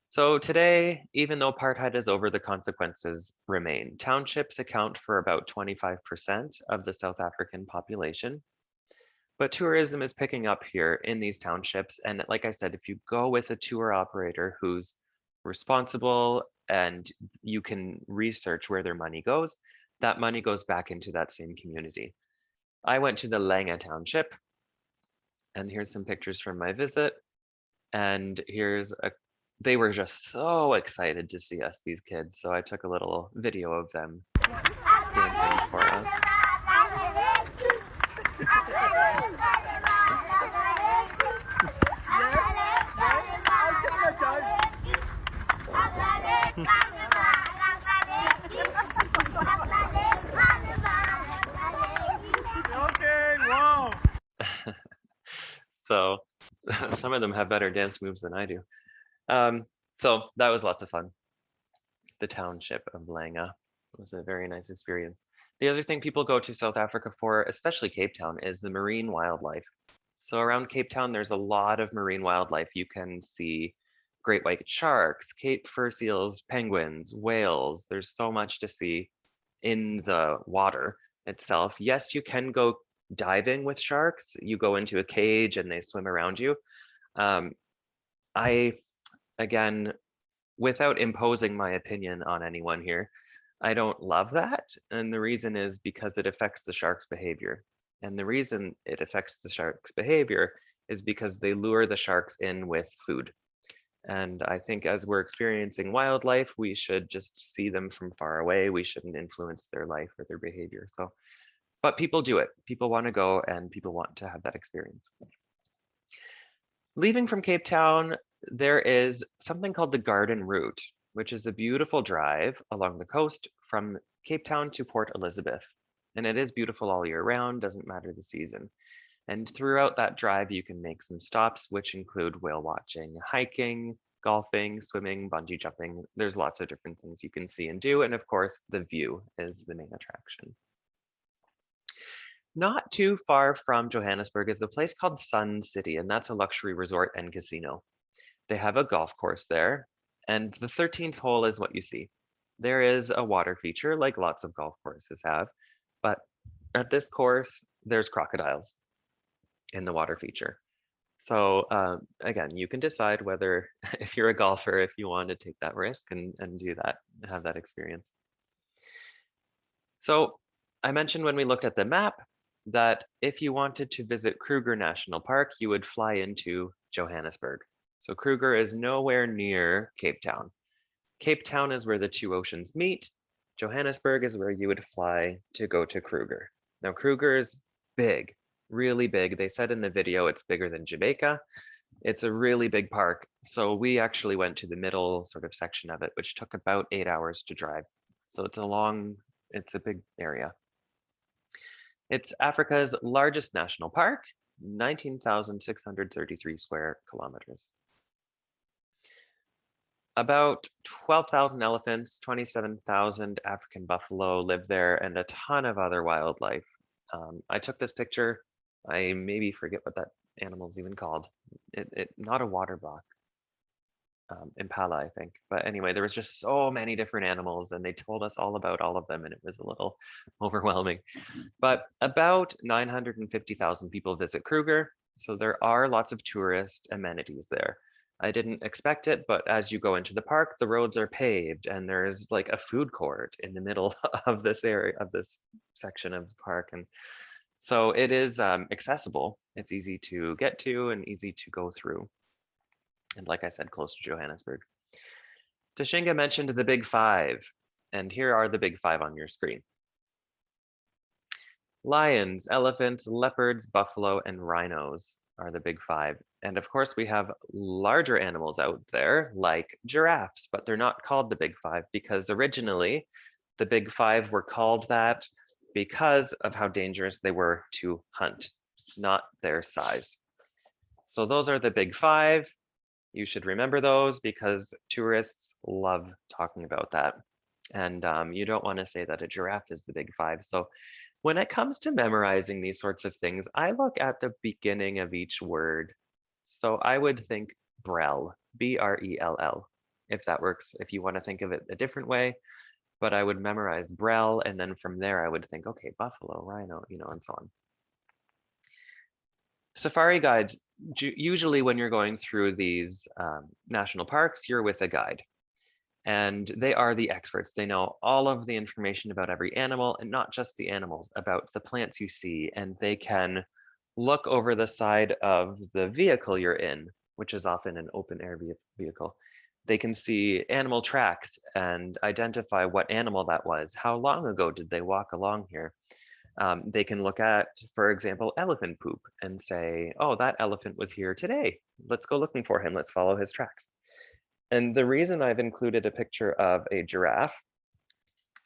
S1: So today, even though apartheid is over, the consequences remain. Townships account for about 25% of the South African population. But tourism is picking up here in these townships. And like I said, if you go with a tour operator who's responsible and you can research where their money goes, that money goes back into that same community. I went to the Langa township, and here's some pictures from my visit. And they were just so excited to see us, these kids. So I took a little video of them dancing for us.
S4: Okay, wow.
S1: So some of them have better dance moves than I do. So that was lots of fun. The township of Langa was a very nice experience. The other thing people go to South Africa for, especially Cape Town, is the marine wildlife. So around Cape Town, there's a lot of marine wildlife. You can see great white sharks, Cape fur seals, penguins, whales. There's so much to see in the water itself. Yes, you can go diving with sharks. You go into a cage and they swim around you. Again, without imposing my opinion on anyone here, I don't love that. And the reason is because it affects the shark's behavior. And the reason it affects the shark's behavior is because they lure the sharks in with food. And I think as we're experiencing wildlife, we should just see them from far away. We shouldn't influence their life or their behavior. So, but people do it. People want to go and people want to have that experience. Leaving from Cape Town, there is something called the Garden Route, which is a beautiful drive along the coast from Cape Town to Port Elizabeth. And it is beautiful all year round, doesn't matter the season. And throughout that drive, you can make some stops, which include whale watching, hiking, golfing, swimming, bungee jumping. There's lots of different things you can see and do. And of course, the view is the main attraction. Not too far from Johannesburg is a place called Sun City, and that's a luxury resort and casino. They have a golf course there, and the 13th hole is what you see. There is a water feature like lots of golf courses have, but at this course, there's crocodiles in the water feature. So again, you can decide whether, if you're a golfer, if you want to take that risk and do that, have that experience. So I mentioned when we looked at the map, that if you wanted to visit Kruger National Park, you would fly into Johannesburg. So Kruger is nowhere near Cape Town. Cape Town is where the two oceans meet. Johannesburg is where you would fly to go to Kruger. Now Kruger is big, really big. They said in the video it's bigger than Jamaica. It's a really big park. So we actually went to the middle sort of section of it, which took about 8 hours to drive. So it's a big area. It's Africa's largest national park, 19,633 square kilometers. About 12,000 elephants, 27,000 African buffalo live there, and a ton of other wildlife. I took this picture. I maybe forget what that animal's even called. Not a water buck. Impala, I think. But anyway, there was just so many different animals, and they told us all about all of them, and it was a little overwhelming. But about 950,000 people visit Kruger, so there are lots of tourist amenities there. I didn't expect it, but as you go into the park, the roads are paved, and there's like a food court in the middle of this area, of this section of the park. And so it is accessible. It's easy to get to and easy to go through. And like I said, close to Johannesburg. Tashinga mentioned the big five, and here are the big five on your screen. Lions, elephants, leopards, buffalo, and rhinos are the big five. And of course, we have larger animals out there like giraffes, but they're not called the big five because originally the big five were called that because of how dangerous they were to hunt, not their size. So those are the big five. You should remember those because tourists love talking about that. And you don't want to say that a giraffe is the big five. So when it comes to memorizing these sorts of things, I look at the beginning of each word. So I would think Brell, B-R-E-L-L, if that works, if you want to think of it a different way. But I would memorize Brell, and then from there I would think, okay, buffalo, rhino, and so on. Safari guides, usually when you're going through these national parks, you're with a guide. And they are the experts. They know all of the information about every animal, and not just the animals, about the plants you see. And they can look over the side of the vehicle you're in, which is often an open air vehicle. They can see animal tracks and identify what animal that was. How long ago did they walk along here? They can look at, for example, elephant poop and say, oh, that elephant was here today. Let's go looking for him. Let's follow his tracks. And the reason I've included a picture of a giraffe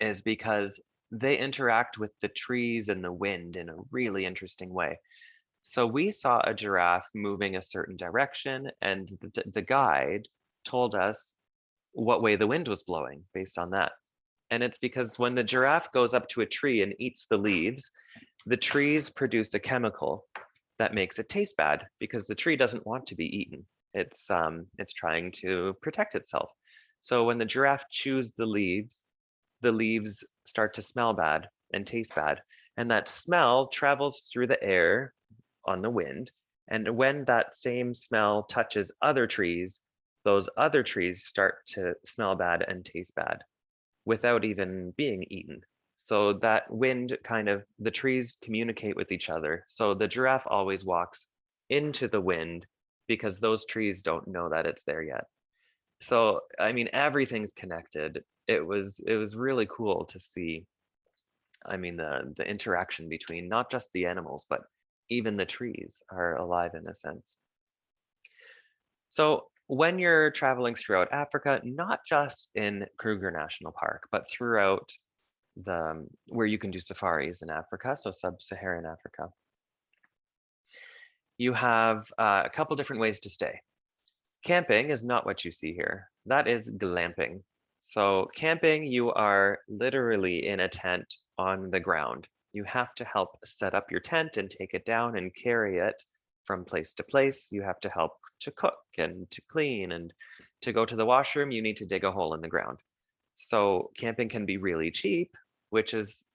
S1: is because they interact with the trees and the wind in a really interesting way. So we saw a giraffe moving a certain direction, and the guide told us what way the wind was blowing based on that. And it's because when the giraffe goes up to a tree and eats the leaves, the trees produce a chemical that makes it taste bad because the tree doesn't want to be eaten. It's trying to protect itself. So when the giraffe chews the leaves start to smell bad and taste bad. And that smell travels through the air on the wind. And when that same smell touches other trees, those other trees start to smell bad and taste bad without even being eaten. So that wind the trees communicate with each other. So the giraffe always walks into the wind because those trees don't know that it's there yet. So, I mean, everything's connected. It was really cool to see, I mean, the interaction between not just the animals, but even the trees are alive in a sense. So when you're traveling throughout Africa, not just in Kruger National Park, but throughout where you can do safaris in Africa, so sub-Saharan Africa, you have a couple different ways to stay. Camping is not what you see here. That is glamping. So camping, you are literally in a tent on the ground. You have to help set up your tent and take it down and carry it from place to place. You have to help to cook and to clean, and to go to the washroom, you need to dig a hole in the ground. So camping can be really cheap, which is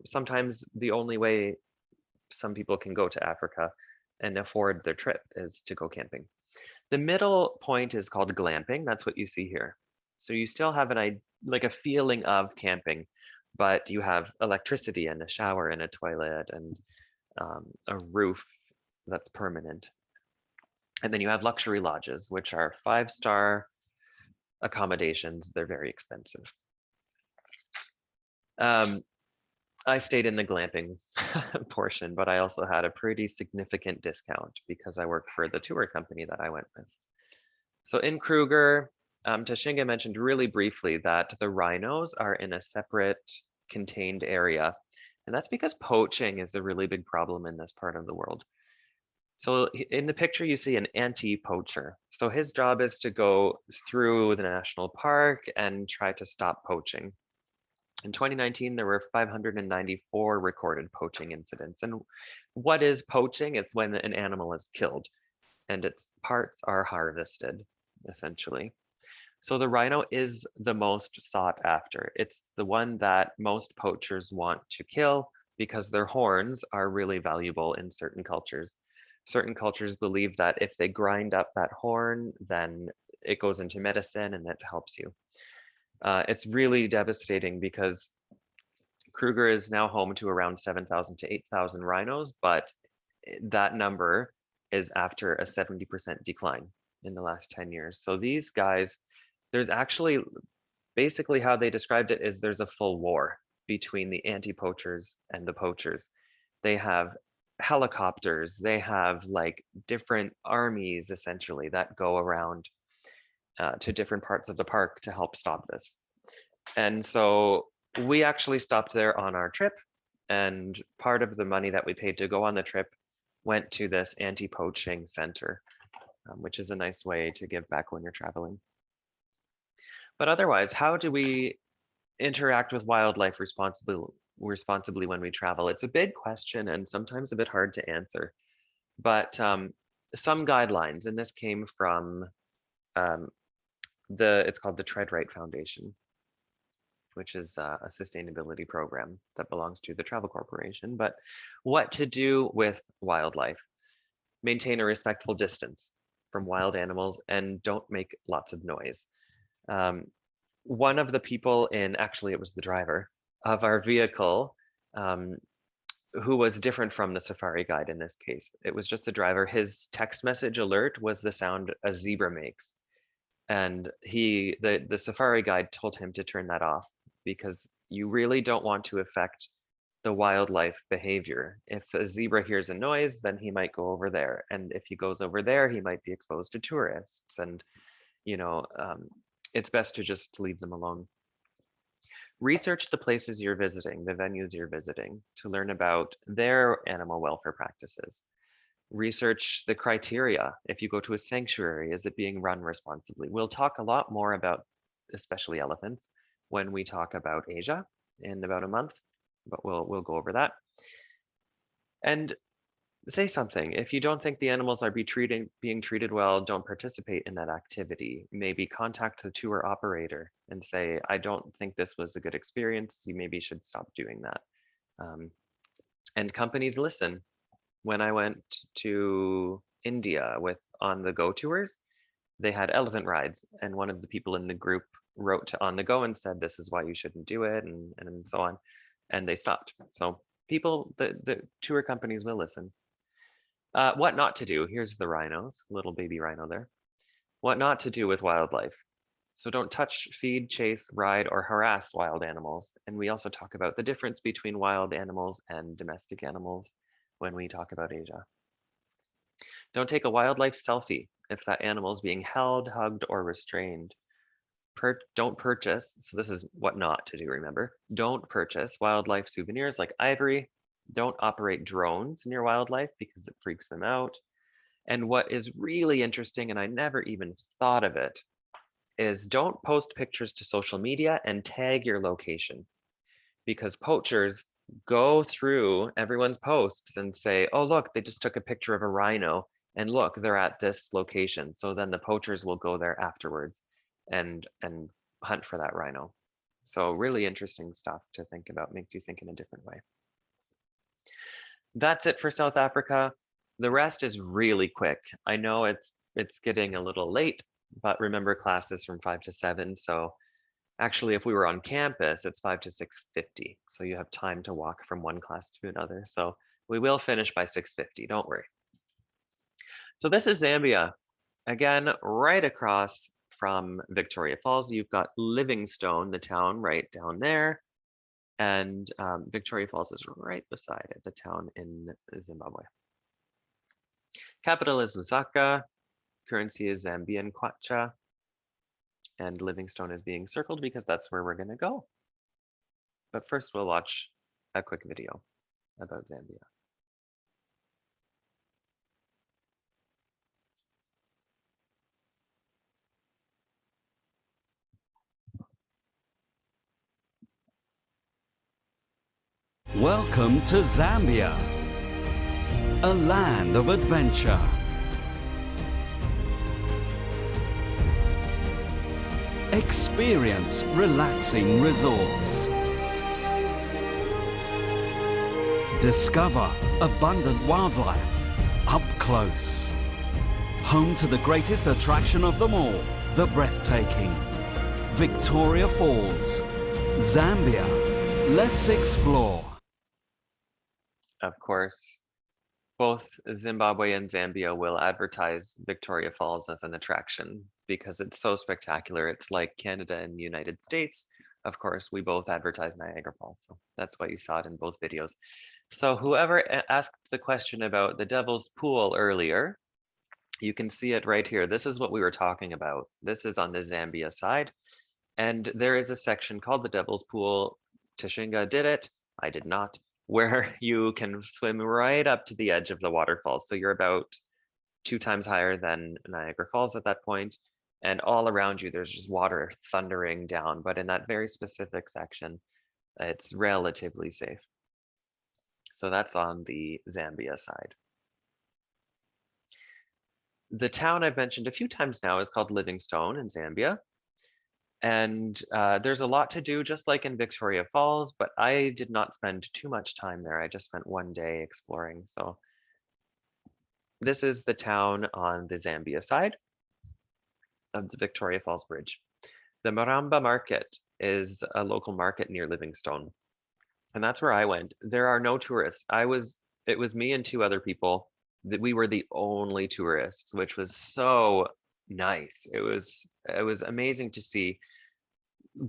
S1: sometimes the only way some people can go to Africa and afford their trip is to go camping. The middle point is called glamping. That's what you see here. So you still have like a feeling of camping, but you have electricity and a shower and a toilet and a roof that's permanent. And then you have luxury lodges, which are 5-star accommodations. They're very expensive. I stayed in the glamping portion, but I also had a pretty significant discount because I worked for the tour company that I went with. So in Kruger, Tashinga mentioned really briefly that the rhinos are in a separate contained area. And that's because poaching is a really big problem in this part of the world. So in the picture, you see an anti-poacher. So his job is to go through the national park and try to stop poaching. In 2019, there were 594 recorded poaching incidents. And what is poaching? It's when an animal is killed and its parts are harvested, essentially. So the rhino is the most sought after. It's the one that most poachers want to kill because their horns are really valuable in certain cultures. Certain cultures believe that if they grind up that horn, then it goes into medicine and it helps you. It's really devastating because Kruger is now home to around 7,000 to 8,000 rhinos, but that number is after a 70% decline in the last 10 years. So these guys, there's actually, basically how they described it is there's a full war between the anti-poachers and the poachers. They have helicopters, they have like different armies essentially that go around to different parts of the park to help stop this. And so we actually stopped there on our trip, and part of the money that we paid to go on the trip went to this anti-poaching center, which is a nice way to give back when you're traveling. But otherwise, how do we interact with wildlife responsibly when we travel? It's a big question and sometimes a bit hard to answer. But some guidelines, and this came from it's called the Tread Right Foundation, which is a sustainability program that belongs to the Travel Corporation. But what to do with wildlife? Maintain a respectful distance from wild animals and don't make lots of noise. One of the people actually it was the driver of our vehicle, who was different from the safari guide in this case. It was just a driver. His text message alert was the sound a zebra makes. And the safari guide told him to turn that off because you really don't want to affect the wildlife behavior. If a zebra hears a noise, then he might go over there. And if he goes over there, he might be exposed to tourists. And, you know, it's best to just leave them alone. Research the places you're visiting, the venues you're visiting, to learn about their animal welfare practices. Research the criteria. If you go to a sanctuary, is it being run responsibly? We'll talk a lot more about, especially elephants, when we talk about Asia in about a month, but we'll go over that. And say something. If you don't think the animals are being treated well, don't participate in that activity. Maybe contact the tour operator and say, I don't think this was a good experience. You maybe should stop doing that. And companies listen. When I went to India with On the Go tours, they had elephant rides. And one of the people in the group wrote to On the Go and said, this is why you shouldn't do it, and so on. And they stopped. So people, the tour companies will listen. What not to do. Here's the rhinos, little baby rhino there. What not to do with wildlife. So don't touch, feed, chase, ride, or harass wild animals. And we also talk about the difference between wild animals and domestic animals when we talk about Asia. Don't take a wildlife selfie if that animal is being held, hugged, or restrained. Don't purchase, so this is what not to do, remember. Don't purchase wildlife souvenirs like ivory. Don't operate drones near wildlife because it freaks them out. And what is really interesting, and I never even thought of it, is don't post pictures to social media and tag your location, because poachers go through everyone's posts and say, oh, look, they just took a picture of a rhino and look, they're at this location. So then the poachers will go there afterwards and hunt for that rhino. So really interesting stuff to think about, makes you think in a different way. That's it for South Africa. The rest is really quick. I know it's getting a little late, but remember classes from 5 to 7. So Actually, if we were on campus, it's 5 to 6:50. So you have time to walk from one class to another. So we will finish by 6:50, don't worry. So this is Zambia. Again, right across from Victoria Falls, you've got Livingstone, the town right down there. And Victoria Falls is right beside it, the town in Zimbabwe. Capital is Lusaka. Currency is Zambian kwacha. And Livingstone is being circled because that's where we're going to go. But first, we'll watch a quick video about Zambia.
S5: Welcome to Zambia, a land of adventure. Experience relaxing resorts. Discover abundant wildlife up close. Home to the greatest attraction of them all, the breathtaking Victoria Falls. Zambia, let's explore.
S1: Of course, both Zimbabwe and Zambia will advertise Victoria Falls as an attraction because it's so spectacular. It's like Canada and the United States. Of course, we both advertise Niagara Falls, so that's why you saw it in both videos. So whoever asked the question about the Devil's Pool earlier, you can see it right here. This is what we were talking about. This is on the Zambia side. And there is a section called the Devil's Pool. Tashinga did it. I did not. Where you can swim right up to the edge of the waterfall. So you're about 2 times higher than Niagara Falls at that point. And all around you, there's just water thundering down. But in that very specific section, it's relatively safe. So that's on the Zambia side. The town I've mentioned a few times now is called Livingstone in Zambia. And there's a lot to do, just like in Victoria Falls, but I did not spend too much time there. I just spent one day exploring. So this is the town on the Zambia side of the Victoria Falls Bridge. The Maramba Market is a local market near Livingstone. And that's where I went. There are no tourists. It was me and 2 other people that we were the only tourists, which was so nice. It was amazing to see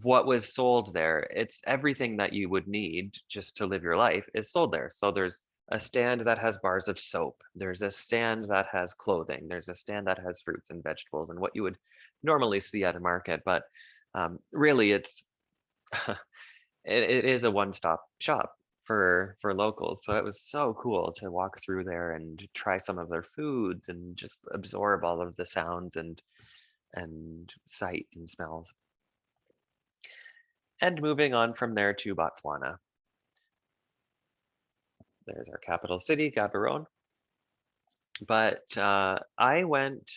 S1: what was sold there. It's everything that you would need just to live your life is sold there. So there's a stand that has bars of soap. There's a stand that has clothing. There's a stand that has fruits and vegetables and what you would normally see at a market. But really, it's it is a one-stop shop for locals. So it was so cool to walk through there and try some of their foods and just absorb all of the sounds and sights and smells. And moving on from there to Botswana. There's our capital city, Gaborone. But I went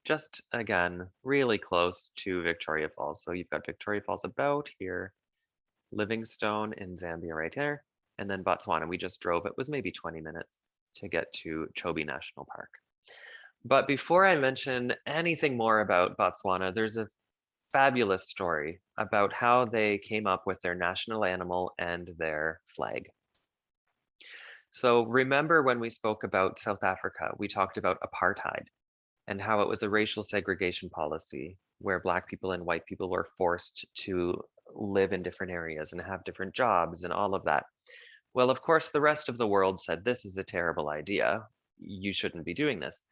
S1: just, again, really close to Victoria Falls. So you've got Victoria Falls about here, Livingstone in Zambia right here, and then Botswana. We just drove. It was maybe 20 minutes to get to Chobe National Park. But before I mention anything more about Botswana, there's a fabulous story about how they came up with their national animal and their flag. So remember when we spoke about South Africa, we talked about apartheid and how it was a racial segregation policy where Black people and white people were forced to live in different areas and have different jobs and all of that. Well, of course, the rest of the world said, this is a terrible idea. You shouldn't be doing this.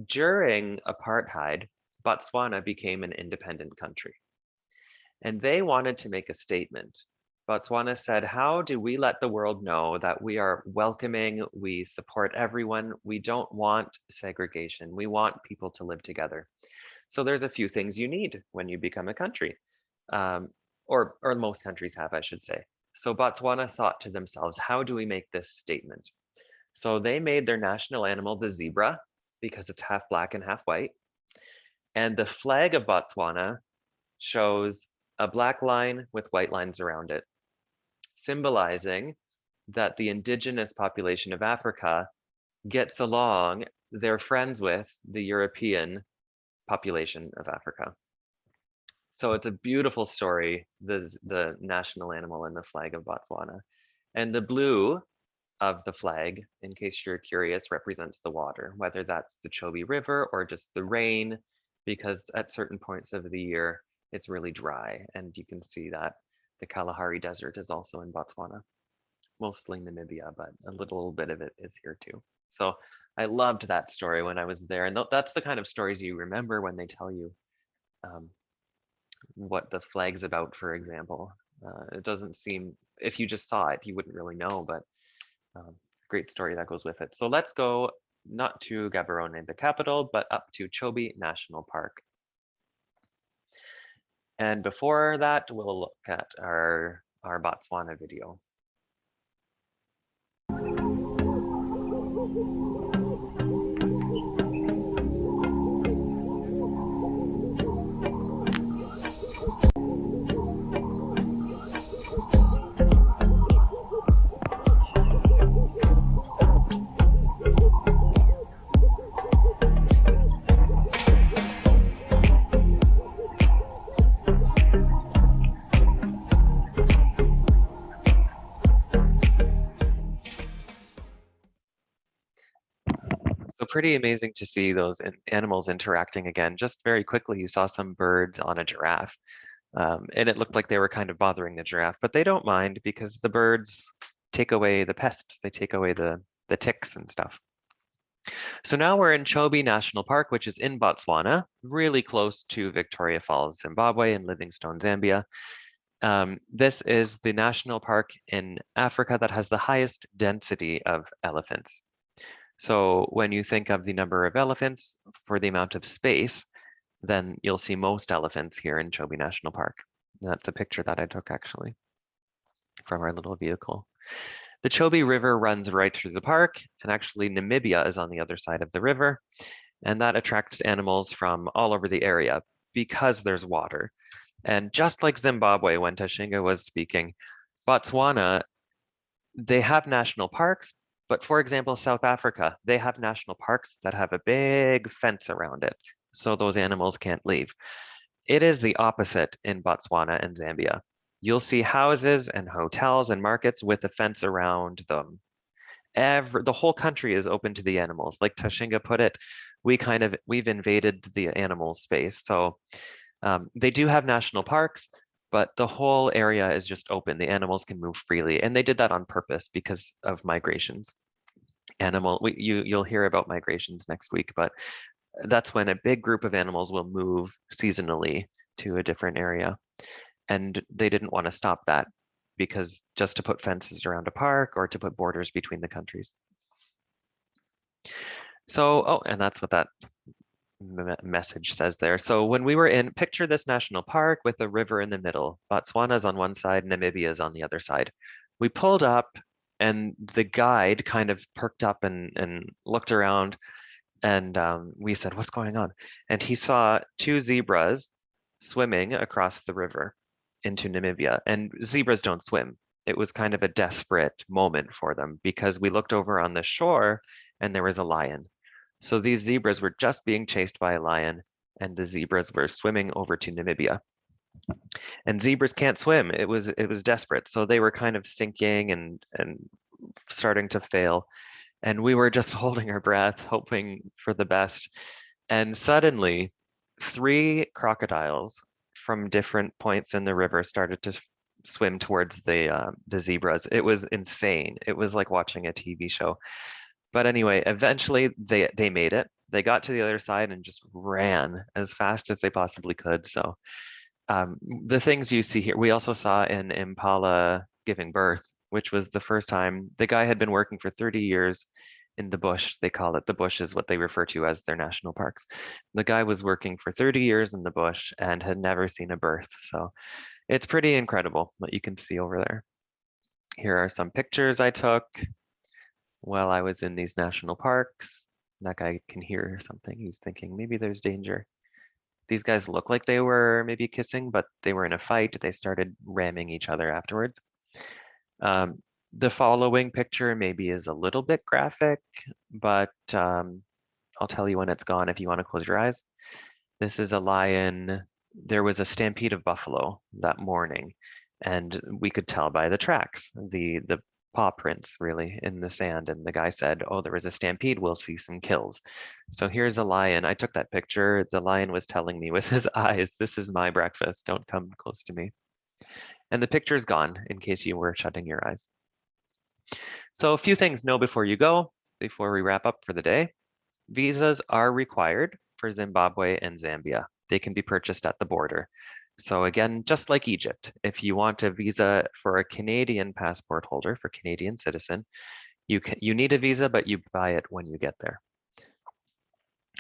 S1: During apartheid, Botswana became an independent country. And they wanted to make a statement. Botswana said, how do we let the world know that we are welcoming, we support everyone, we don't want segregation, we want people to live together. So there's a few things you need when you become a country, or most countries have, I should say. So Botswana thought to themselves, how do we make this statement? So they made their national animal the zebra, because it's half black and half white. And the flag of Botswana shows a black line with white lines around it, symbolizing that the indigenous population of Africa gets along, they're friends with the European population of Africa. So it's a beautiful story, the national animal in the flag of Botswana. And the blue of the flag, in case you're curious, represents the water, whether that's the Chobe River or just the rain, because at certain points of the year, it's really dry. And you can see that the Kalahari Desert is also in Botswana, mostly Namibia, but a little bit of it is here too. So I loved that story when I was there. And that's the kind of stories you remember when they tell you what the flag's about, for example. It doesn't seem, if you just saw it, you wouldn't really know, but great story that goes with it. So let's go not to Gaborone, the capital, but up to Chobe National Park. And before that, we'll look at our Botswana video. So pretty amazing to see those animals interacting again. Just very quickly, you saw some birds on a giraffe. And it looked like they were kind of bothering the giraffe, but they don't mind because the birds take away the pests. They take away the ticks and stuff. So now we're in Chobe National Park, which is in Botswana, really close to Victoria Falls, Zimbabwe, and Livingstone, Zambia. This is the national park in Africa that has the highest density of elephants. So when you think of the number of elephants for the amount of space, then you'll see most elephants here in Chobe National Park. That's a picture that I took actually from our little vehicle. The Chobe River runs right through the park, and actually Namibia is on the other side of the river, and that attracts animals from all over the area because there's water. And just like Zimbabwe, when Tashinga was speaking, Botswana, they have national parks, but for example, South Africa, they have national parks that have a big fence around it, so those animals can't leave. It is the opposite in Botswana and Zambia. You'll see houses and hotels and markets with a fence around them. The whole country is open to the animals. Like Tashinga put it, we've invaded the animal space. So they do have national parks, but the whole area is just open. The animals can move freely, and they did that on purpose because of migrations. You'll hear about migrations next week, but that's when a big group of animals will move seasonally to a different area. And they didn't want to stop that because just to put fences around a park or to put borders between the countries. So, oh, and that's what that message says there. So when we were in, picture this national park with a river in the middle. Botswana's on one side, Namibia is on the other side. We pulled up and the guide kind of perked up and looked around, and we said, what's going on? And he saw two zebras swimming across the river into Namibia, and zebras don't swim. It was kind of a desperate moment for them because we looked over on the shore and there was a lion. So these zebras were just being chased by a lion, and the zebras were swimming over to Namibia. And zebras can't swim. It was desperate. So they were kind of sinking and starting to fail. And we were just holding our breath, hoping for the best. And suddenly, 3 crocodiles from different points in the river started to swim towards the zebras. It was insane. It was like watching a TV show. But anyway, eventually they made it. They got to the other side and just ran as fast as they possibly could. So the things you see here, we also saw an impala giving birth, which was the first time. The guy had been working for 30 years in the bush. They call it, the bush is what they refer to as their national parks. The guy was working for 30 years in the bush and had never seen a birth. So it's pretty incredible what you can see over there. Here are some pictures I took while I was in these national parks. That guy can hear something. He's thinking maybe there's danger. These guys look like they were maybe kissing, but they were in a fight. They started ramming each other afterwards. The following picture maybe is a little bit graphic, but I'll tell you when it's gone if you want to close your eyes. This is a lion there was a stampede of buffalo that morning, and we could tell by the tracks, the paw prints really in the sand. And the guy said, oh, there was a stampede, we'll see some kills. So here's a lion. I took that picture. The lion was telling me with his eyes, this is my breakfast, don't come close to me. And the picture's gone in case you were shutting your eyes. So a few things know before you go, before we wrap up for the day. Visas are required for Zimbabwe and Zambia. They can be purchased at the border. So again, just like Egypt, if you want a visa for a Canadian passport holder, for Canadian citizen, you need a visa, but you buy it when you get there.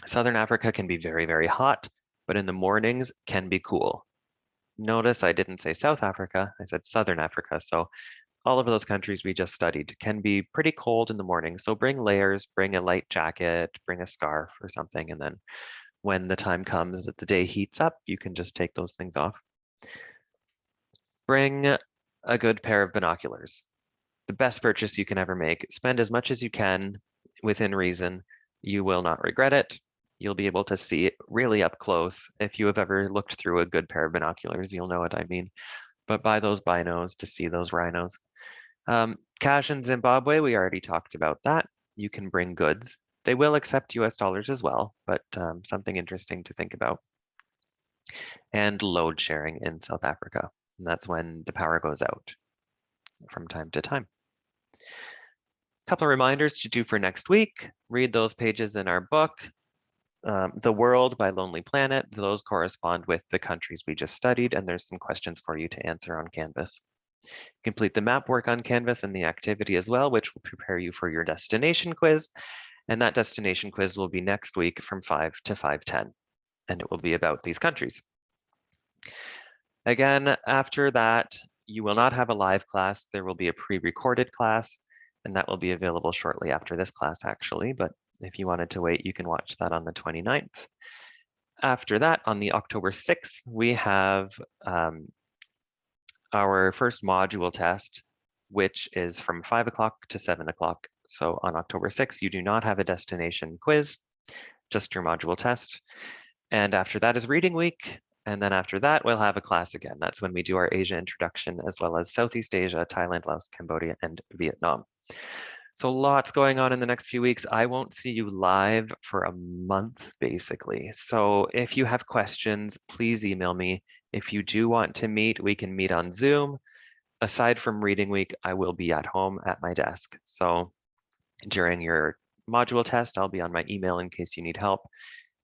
S1: Southern Africa can be very, very hot, but in the mornings can be cool. Notice I didn't say South Africa, I said Southern Africa. So all of those countries we just studied can be pretty cold in the morning. So bring layers, bring a light jacket, bring a scarf or something. And then when the time comes that the day heats up, you can just take those things off. Bring a good pair of binoculars. The best purchase you can ever make. Spend as much as you can within reason. You will not regret it. You'll be able to see it really up close. If you have ever looked through a good pair of binoculars, you'll know what I mean. But buy those binos to see those rhinos. Cash in Zimbabwe, we already talked about that. You can bring goods. They will accept US dollars as well, but something interesting to think about. And load sharing in South Africa. And that's when the power goes out from time to time. A couple of reminders to do for next week. Read those pages in our book. The World by Lonely Planet. Those correspond with the countries we just studied, and there's some questions for you to answer on Canvas. Complete the map work on Canvas and the activity as well, which will prepare you for your destination quiz. And that destination quiz will be next week from 5 to 5:10, and it will be about these countries. Again, after that, you will not have a live class. There will be a pre-recorded class, and that will be available shortly after this class, actually. But if you wanted to wait, you can watch that on the 29th. After that, on the October 6th, we have our first module test, which is from 5 o'clock to 7 o'clock. So on October 6th, you do not have a destination quiz, just your module test. And after that is reading week. And then after that, we'll have a class again. That's when we do our Asia introduction, as well as Southeast Asia, Thailand, Laos, Cambodia, and Vietnam. So lots going on in the next few weeks. I won't see you live for a month, basically. So if you have questions, please email me. If you do want to meet, we can meet on Zoom. Aside from reading week, I will be at home at my desk. So during your module test, I'll be on my email in case you need help.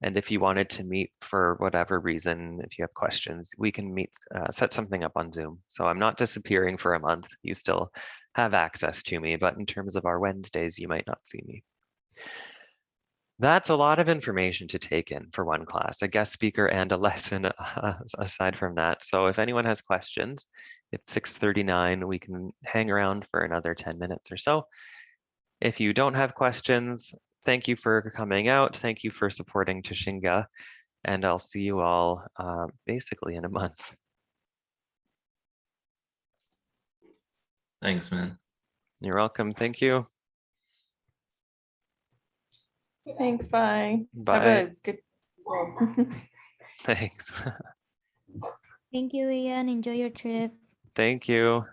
S1: And if you wanted to meet for whatever reason, if you have questions, we can meet, set something up on Zoom. So I'm not disappearing for a month. You still have access to me, but in terms of our Wednesdays, you might not see me. That's a lot of information to take in for one class, a guest speaker and a lesson aside from that. So if anyone has questions, it's 6:39. We can hang around for another 10 minutes or so. If you don't have questions, thank you for coming out. Thank you for supporting Tashinga. And I'll see you all basically in a month.
S6: Thanks, man.
S1: You're welcome. Thank you.
S7: Thanks. Bye.
S1: Bye.
S7: Have a good.
S1: Thanks.
S8: Thank you, Ian. Enjoy your trip.
S1: Thank you.